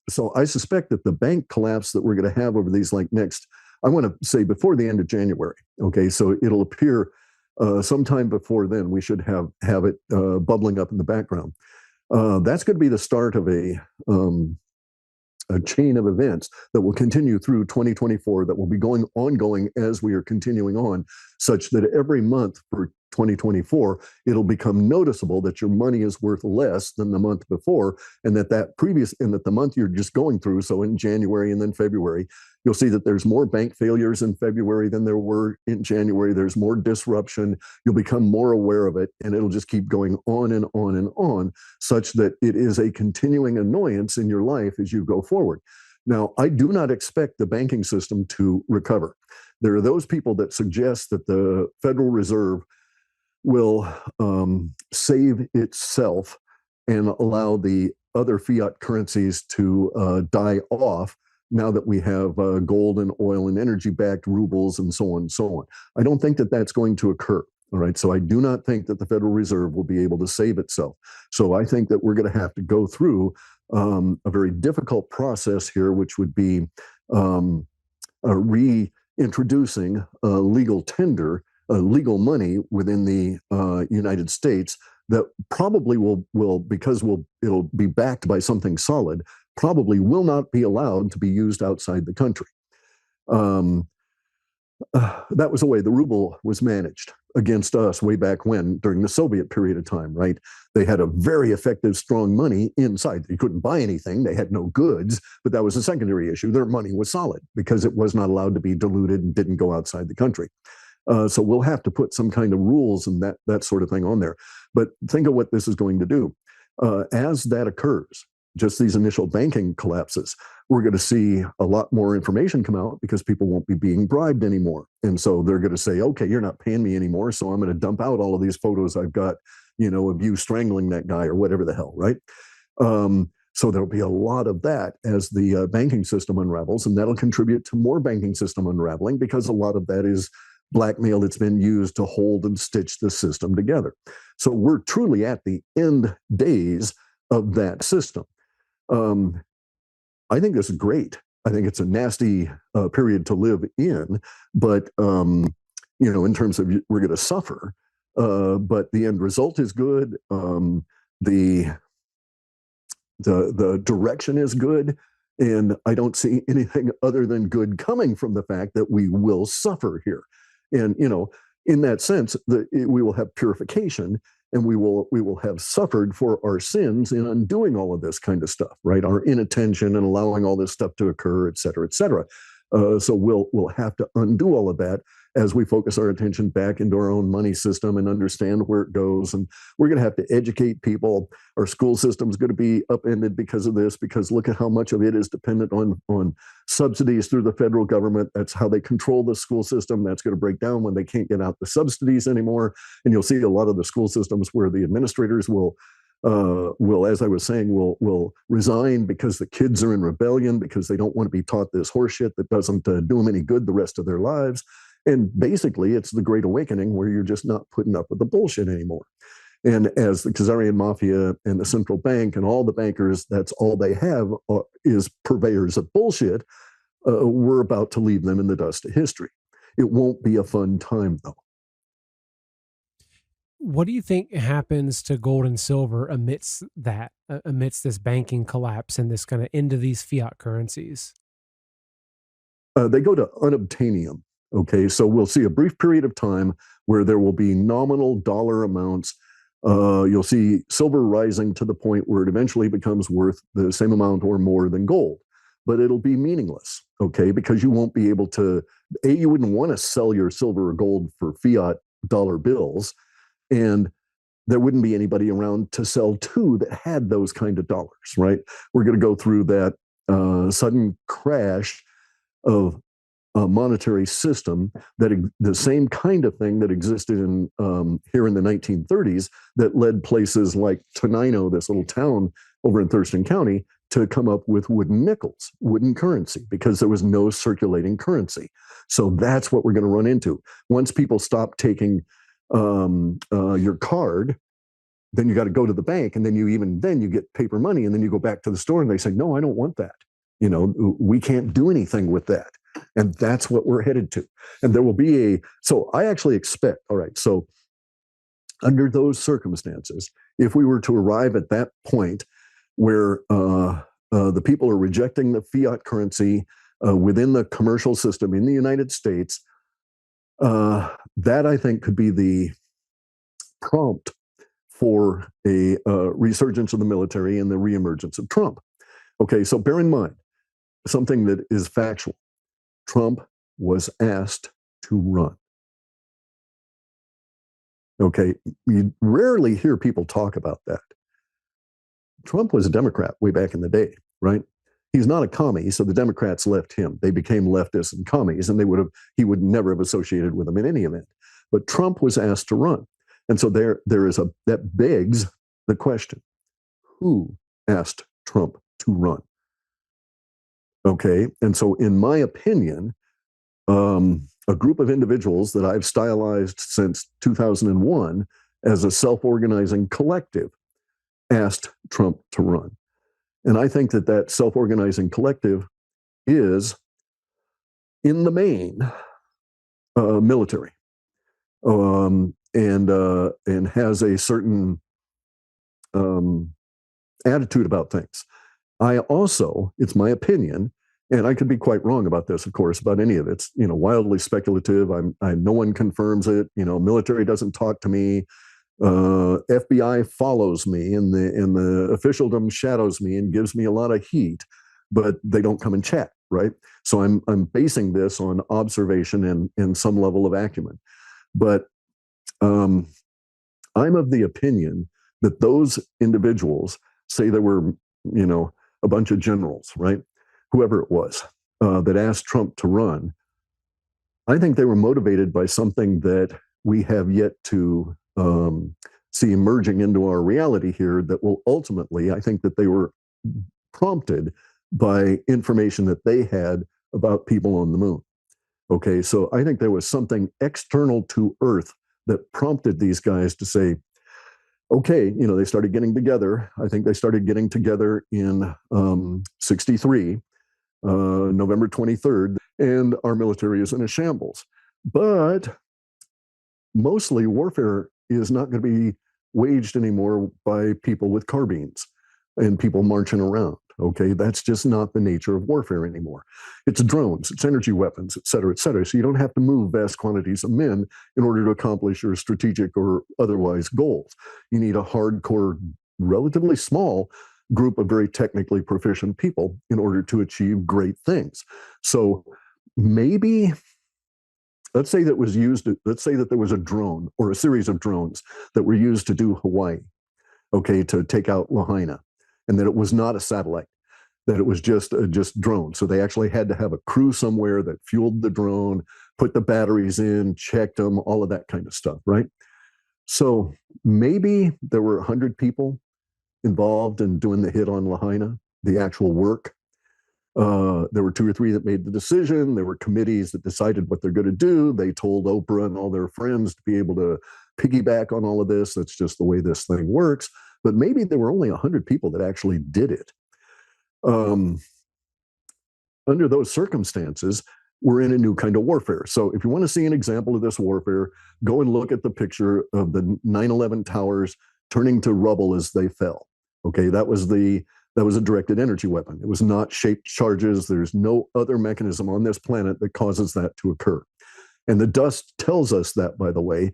So I suspect that the bank collapse that we're going to have over these like next, I want to say before the end of January. Okay, so it'll appear sometime before then. We should have it bubbling up in the background. That's going to be the start of a chain of events that will continue through 2024, that will be ongoing as we are continuing on, such that every month for 2024, it'll become noticeable that your money is worth less than the month before, and that the month you're just going through, so in January and then February, you'll see that there's more bank failures in February than there were in January. There's more disruption. You'll become more aware of it, and it'll just keep going on and on and on, such that it is a continuing annoyance in your life as you go forward. Now, I do not expect the banking system to recover. There are those people that suggest that the Federal Reserve will save itself and allow the other fiat currencies to die off now that we have gold and oil and energy-backed rubles and so on and so on. I don't think that that's going to occur. All right, so I do not think that the Federal Reserve will be able to save itself. So I think that we're going to have to go through a very difficult process here, which would be reintroducing legal tender, legal money within the United States that probably will because it'll be backed by something solid, probably will not be allowed to be used outside the country. That was the way the ruble was managed against us way back when, during the Soviet period of time, right? They had a very effective, strong money inside. You couldn't buy anything. They had no goods, but that was a secondary issue. Their money was solid because it was not allowed to be diluted and didn't go outside the country. So we'll have to put some kind of rules and that sort of thing on there. But think of what this is going to do. As that occurs, just these initial banking collapses, we're going to see a lot more information come out because people won't be being bribed anymore. And so they're going to say, okay, you're not paying me anymore, so I'm going to dump out all of these photos I've got, of you strangling that guy or whatever the hell, right? So there'll be a lot of that as the banking system unravels, and that'll contribute to more banking system unraveling because a lot of that is blackmail that's been used to hold and stitch the system together. So we're truly at the end days of that system. I think this is great. I think it's a nasty period to live in, but in terms of we're going to suffer, but the end result is good. The direction is good, and I don't see anything other than good coming from the fact that we will suffer here. And in that sense, we will have purification, and we will have suffered for our sins in undoing all of this kind of stuff, right? Our inattention and allowing all this stuff to occur, et cetera, et cetera. So we'll have to undo all of that as we focus our attention back into our own money system and understand where it goes. And we're going to have to educate people. Our school system is going to be upended because of this, because look at how much of it is dependent on subsidies through the federal government. That's how they control the school system. That's going to break down when they can't get out the subsidies anymore. And you'll see a lot of the school systems where the administrators will, as I was saying, will resign because the kids are in rebellion, because they don't want to be taught this horseshit that doesn't do them any good the rest of their lives. And basically, it's the Great Awakening where you're just not putting up with the bullshit anymore. And as the Khazarian Mafia and the central bank and all the bankers, that's all they have is purveyors of bullshit. We're about to leave them in the dust of history. It won't be a fun time, though. What do you think happens to gold and silver amidst this banking collapse and this kind of end of these fiat currencies? They go to unobtainium. Okay, so we'll see a brief period of time where there will be nominal dollar amounts. You'll see silver rising to the point where it eventually becomes worth the same amount or more than gold. but it'll be meaningless, okay? Because you won't be able to, you wouldn't want to sell your silver or gold for fiat dollar bills, and there wouldn't be anybody around to sell to that had those kind of dollars, right? We're going to go through that sudden crash of a monetary system that the same kind of thing that existed in here in the 1930s that led places like Tenino, this little town over in Thurston County, to come up with wooden nickels, wooden currency, because there was no circulating currency. So that's what we're going to run into. Once people stop taking your card, then you got to go to the bank, and then you get paper money, and then you go back to the store and they say, no, I don't want that. We can't do anything with that. And that's what we're headed to. And there will be so I actually expect, all right, so under those circumstances, if we were to arrive at that point where the people are rejecting the fiat currency within the commercial system in the United States, that I think could be the prompt for a resurgence of the military and the reemergence of Trump. Okay, so bear in mind something that is factual. Trump was asked to run. Okay, you rarely hear people talk about that. Trump was a Democrat way back in the day, right? He's not a commie, so the Democrats left him. They became leftists and commies, and he would never have associated with them in any event. But Trump was asked to run. And so that begs the question, who asked Trump to run? Okay, and so in my opinion, a group of individuals that I've stylized since 2001 as a self-organizing collective asked Trump to run. And I think that self-organizing collective is, in the main, military, and has a certain attitude about things. I also, it's my opinion, and I could be quite wrong about this, of course, about any of it. It's wildly speculative. No one confirms it. Military doesn't talk to me. FBI follows me, and the officialdom shadows me and gives me a lot of heat, but they don't come and chat, right? So I'm basing this on observation and some level of acumen. But I'm of the opinion that those individuals, say there were, a bunch of generals, right? Whoever it was, that asked Trump to run, I think they were motivated by something that we have yet to see emerging into our reality here that will ultimately, I think that they were prompted by information that they had about people on the moon. Okay, so I think there was something external to Earth that prompted these guys to say, okay, they started getting together. I think they started getting together in 63, November 23rd, and our military is in a shambles. But mostly warfare is not going to be waged anymore by people with carbines and people marching around. Okay, that's just not the nature of warfare anymore. It's drones, it's energy weapons, et cetera, et cetera. So you don't have to move vast quantities of men in order to accomplish your strategic or otherwise goals. You need a hardcore, relatively small group of very technically proficient people in order to achieve great things. So maybe, let's say that there was a drone or a series of drones that were used to do Hawaii, okay, to take out Lahaina, and that it was not a satellite, that it was just drones. So they actually had to have a crew somewhere that fueled the drone, put the batteries in, checked them, all of that kind of stuff, right? So maybe there were 100 people involved in doing the hit on Lahaina, the actual work. There were 2 or 3 that made the decision. There were committees that decided what they're going to do. They told Oprah and all their friends to be able to piggyback on all of this. That's just the way this thing works. But maybe there were only 100 people that actually did it. Under those circumstances, we're in a new kind of warfare. So if you want to see an example of this warfare, go and look at the picture of the 9/11 towers turning to rubble as they fell. Okay, that was a directed energy weapon. It was not shaped charges. There's no other mechanism on this planet that causes that to occur. And the dust tells us that, by the way,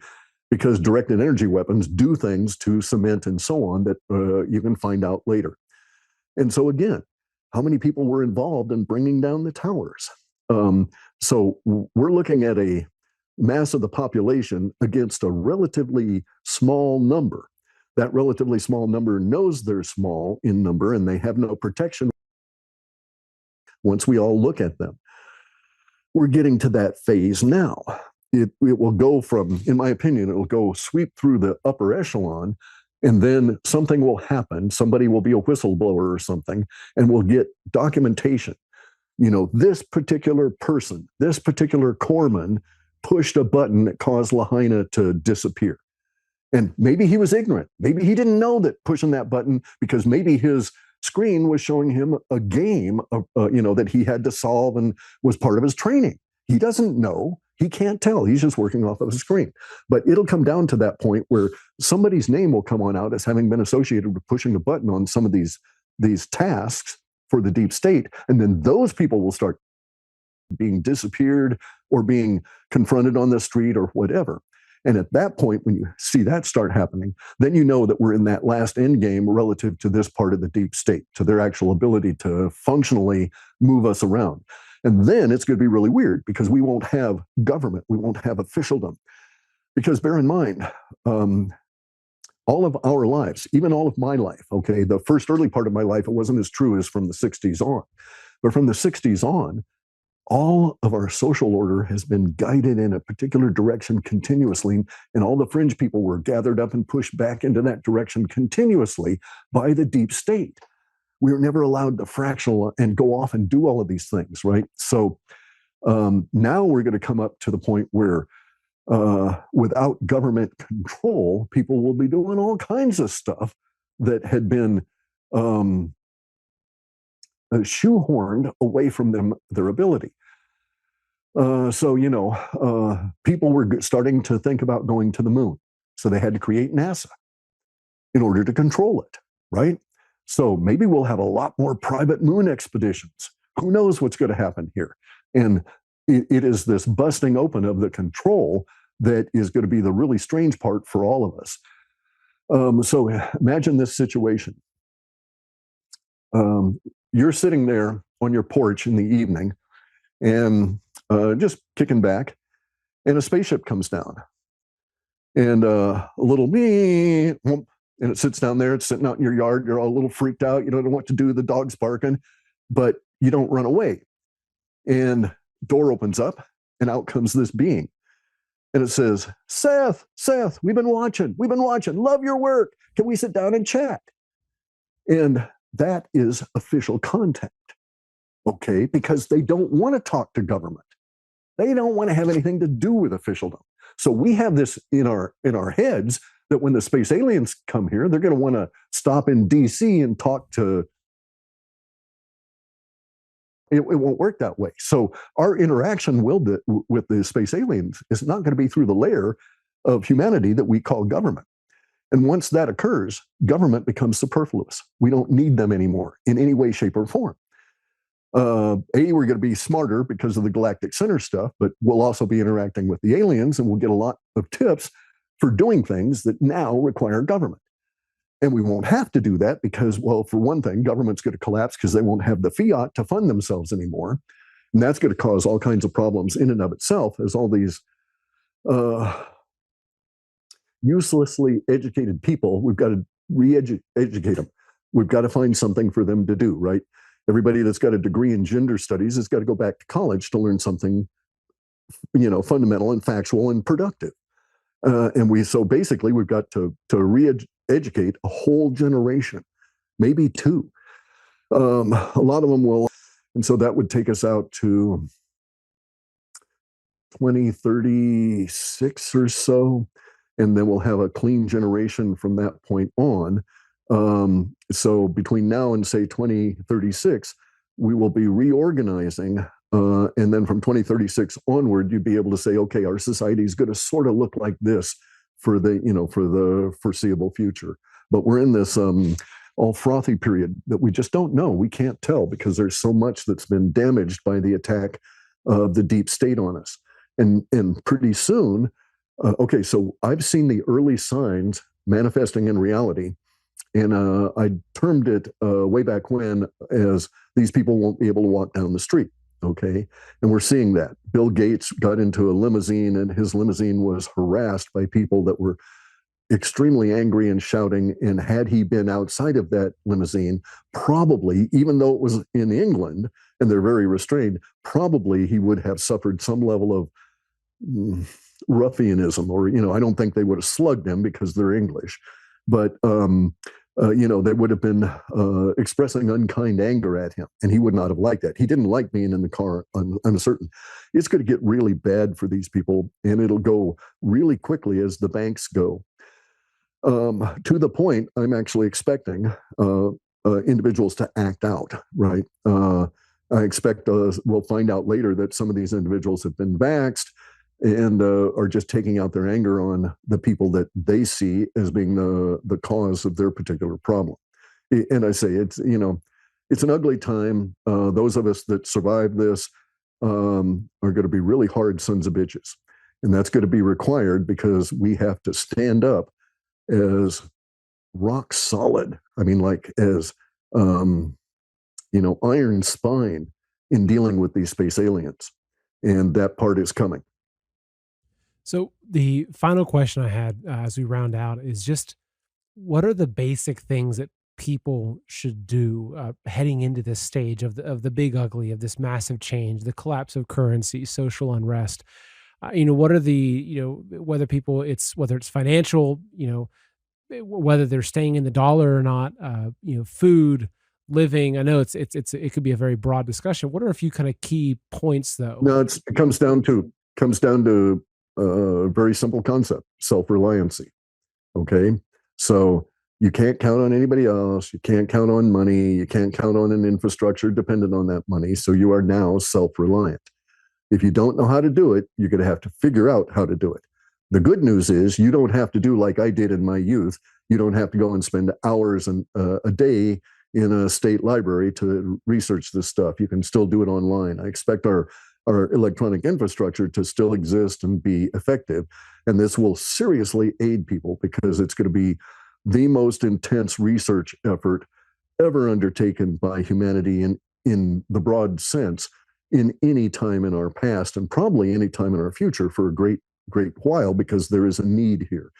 because directed energy weapons do things to cement and so on that you can find out later. And so again, how many people were involved in bringing down the towers. So we're looking at a mass of the population against a relatively small number. That relatively small number knows they're small in number and they have no protection once we all look at them. We're getting to that phase now. It will go from, in my opinion, it will go sweep through the upper echelon, and then something will happen. Somebody will be a whistleblower or something, and we'll get documentation. You know, this particular person, this particular corpsman pushed a button that caused Lahaina to disappear. And maybe he was ignorant. Maybe he didn't know that pushing that button, because maybe his screen was showing him a game, that he had to solve and was part of his training. He doesn't know. He can't tell. He's just working off of a screen. But it'll come down to that point where somebody's name will come on out as having been associated with pushing a button on some of these tasks for the deep state. And then those people will start being disappeared or being confronted on the street or whatever. And at that point, when you see that start happening, then you know that we're in that last end game relative to this part of the deep state, to their actual ability to functionally move us around. And then it's going to be really weird because we won't have government, we won't have officialdom. Because bear in mind, all of our lives, even all of my life, okay, the first early part of my life, it wasn't as true as from the 60s on. But from the 60s on, all of our social order has been guided in a particular direction continuously, and all the fringe people were gathered up and pushed back into that direction continuously by the deep state. We were never allowed to fractional and go off and do all of these things, right? So now we're going to come up to the point where without government control, people will be doing all kinds of stuff that had been shoehorned away from their ability. People were starting to think about going to the moon. So they had to create NASA in order to control it, right? So maybe we'll have a lot more private moon expeditions. Who knows what's going to happen here? And it is this busting open of the control that is going to be the really strange part for all of us. So imagine this situation. You're sitting there on your porch in the evening and just kicking back, and a spaceship comes down. And a little me, and it sits down there, it's sitting out in your yard, you're all a little freaked out, you don't know what to do, the dog's barking, but you don't run away. And door opens up, and out comes this being. And it says, Seth, we've been watching, love your work. Can we sit down and chat? And that is official contact, okay? Because they don't want to talk to government. They don't want to have anything to do with officialdom. So we have this in our heads that when the space aliens come here, they're going to want to stop in DC and talk to. It won't work that way. So our interaction with the space aliens is not going to be through the layer of humanity that we call government. And once that occurs, government becomes superfluous. We don't need them anymore in any way, shape, or form. We're going to be smarter because of the galactic center stuff, but we'll also be interacting with the aliens, and we'll get a lot of tips for doing things that now require government. And we won't have to do that because, well, for one thing, government's going to collapse because they won't have the fiat to fund themselves anymore. And that's going to cause all kinds of problems in and of itself, as all these uselessly educated people, we've got to re-educate them. We've got to find something for them to do, right? Everybody that's got a degree in gender studies has got to go back to college to learn something, fundamental and factual and productive. So basically we've got to re-educate a whole generation, maybe two. A lot of them will, and so that would take us out to 2036 or so, and then we'll have a clean generation from that point on. So between now and say 2036, we will be reorganizing. And then from 2036 onward, you'd be able to say, okay, our society is going to sort of look like this for the foreseeable future. But we're in this all frothy period that we just don't know. We can't tell because there's so much that's been damaged by the attack of the deep state on us. And pretty soon, so I've seen the early signs manifesting in reality And I termed it way back when as these people won't be able to walk down the street. Okay. And we're seeing that. Bill Gates got into a limousine, and his limousine was harassed by people that were extremely angry and shouting. And had he been outside of that limousine, probably, even though it was in England and they're very restrained, probably he would have suffered some level of ruffianism, or, I don't think they would have slugged him because they're English, but, they would have been expressing unkind anger at him, and he would not have liked that. He didn't like being in the car. I'm certain it's going to get really bad for these people, and it'll go really quickly as the banks go. To the point, I'm actually expecting individuals to act out, right? I expect we'll find out later that some of these individuals have been vaxxed and are just taking out their anger on the people that they see as being the cause of their particular problem. And I say it's an ugly time. Those of us that survive this are going to be really hard sons of bitches, and that's going to be required because we have to stand up as rock solid. I mean, like as iron spine in dealing with these space aliens, and that part is coming. So the final question I had as we round out is just what are the basic things that people should do heading into this stage of the big ugly of this massive change, the collapse of currency, social unrest? What are the whether it's financial, whether they're staying in the dollar or not, food, living. I know it could be a very broad discussion. What are a few kind of key points though? No, it comes down to a very simple concept: self-reliancy. Okay, so you can't count on anybody else. You can't count on money. You can't count on an infrastructure dependent on that money. So you are now self-reliant. If you don't know how to do it, you're going to have to figure out how to do it. The good news is you don't have to do like I did in my youth. You don't have to go and spend hours a day in a state library to research this stuff. You can still do it online. I expect our electronic infrastructure to still exist and be effective. And this will seriously aid people because it's going to be the most intense research effort ever undertaken by humanity in the broad sense in any time in our past, and probably any time in our future for a great while, because there is a need here.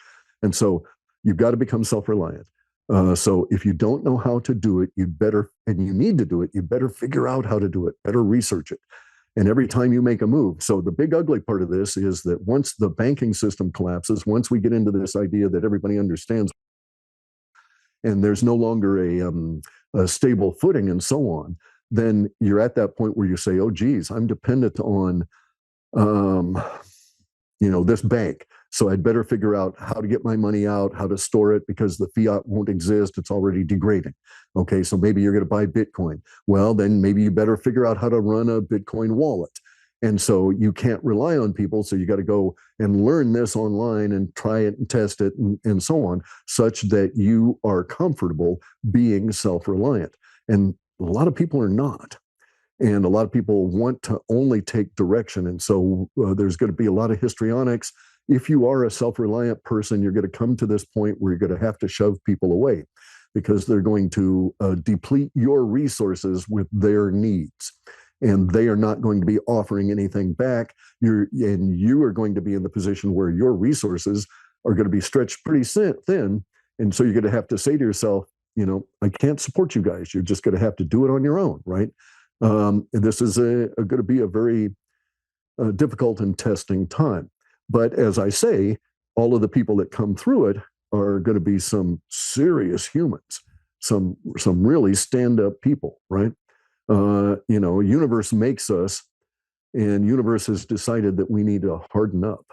And so you've got to become self-reliant. So if you don't know how to do it, and you need to do it, you better figure out how to do it, better research it. And every time you make a move. So the big ugly part of this is that once the banking system collapses, once we get into this idea that everybody understands and there's no longer a stable footing and so on, then you're at that point where you say, oh, geez, I'm dependent on, this bank. So I'd better figure out how to get my money out, how to store it, because the fiat won't exist. It's already degrading. Okay, so maybe you're going to buy Bitcoin. Well, then maybe you better figure out how to run a Bitcoin wallet. And so you can't rely on people. So you got to go and learn this online and try it and test it and so on, such that you are comfortable being self-reliant. And a lot of people are not. And a lot of people want to only take direction. And so there's going to be a lot of histrionics. If you are a self-reliant person, you're going to come to this point where you're going to have to shove people away because they're going to deplete your resources with their needs. And they are not going to be offering anything back. You are going to be in the position where your resources are going to be stretched pretty thin. And so you're going to have to say to yourself, I can't support you guys. You're just going to have to do it on your own, right? And this is going to be a very difficult and testing time. But as I say, all of the people that come through it are going to be some serious humans, some really stand-up people, right? Universe makes us, and universe has decided that we need to harden up.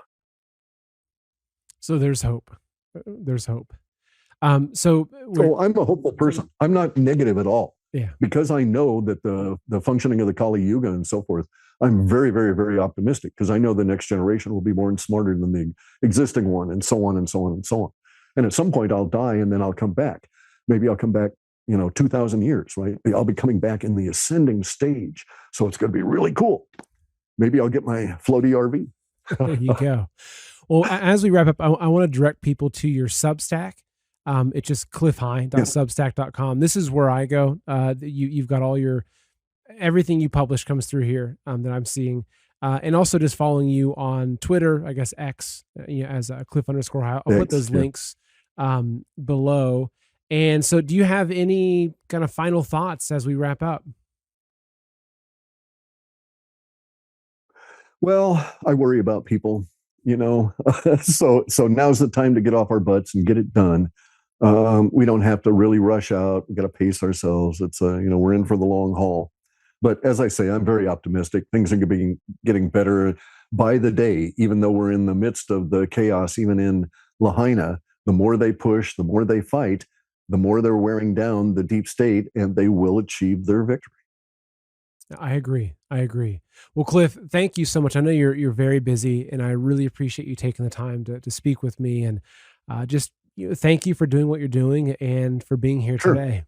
So there's hope. There's hope. So I'm a hopeful person. I'm not negative at all. Yeah. Because I know that the functioning of the Kali Yuga and so forth, I'm very, very, very optimistic because I know the next generation will be more and smarter than the existing one, and so on and so on and so on. And at some point I'll die and then I'll come back. Maybe I'll come back, 2,000 years, right? I'll be coming back in the ascending stage. So it's going to be really cool. Maybe I'll get my floaty RV. There you go. Well, as we wrap up, I want to direct people to your Substack. It's just Yes. cliffhigh.substack.com. This is where I go. You've got all your everything you publish comes through here, that I'm seeing. And also just following you on Twitter, I guess X, as Cliff underscore High. I'll put Thanks. those Yeah. links below. And so, do you have any kind of final thoughts as we wrap up? Well, I worry about people, you know. So now's the time to get off our butts and get it done. We don't have to really rush out. We got to pace ourselves. It's we're in for the long haul. But as I say, I'm very optimistic. Things are getting better by the day, even though we're in the midst of the chaos, even in Lahaina. The more they push, the more they fight, the more they're wearing down the deep state, and they will achieve their victory. I agree. I agree. Well, Cliff, thank you so much. I know you're very busy, and I really appreciate you taking the time to speak with me. And just thank you for doing what you're doing and for being here Sure. today.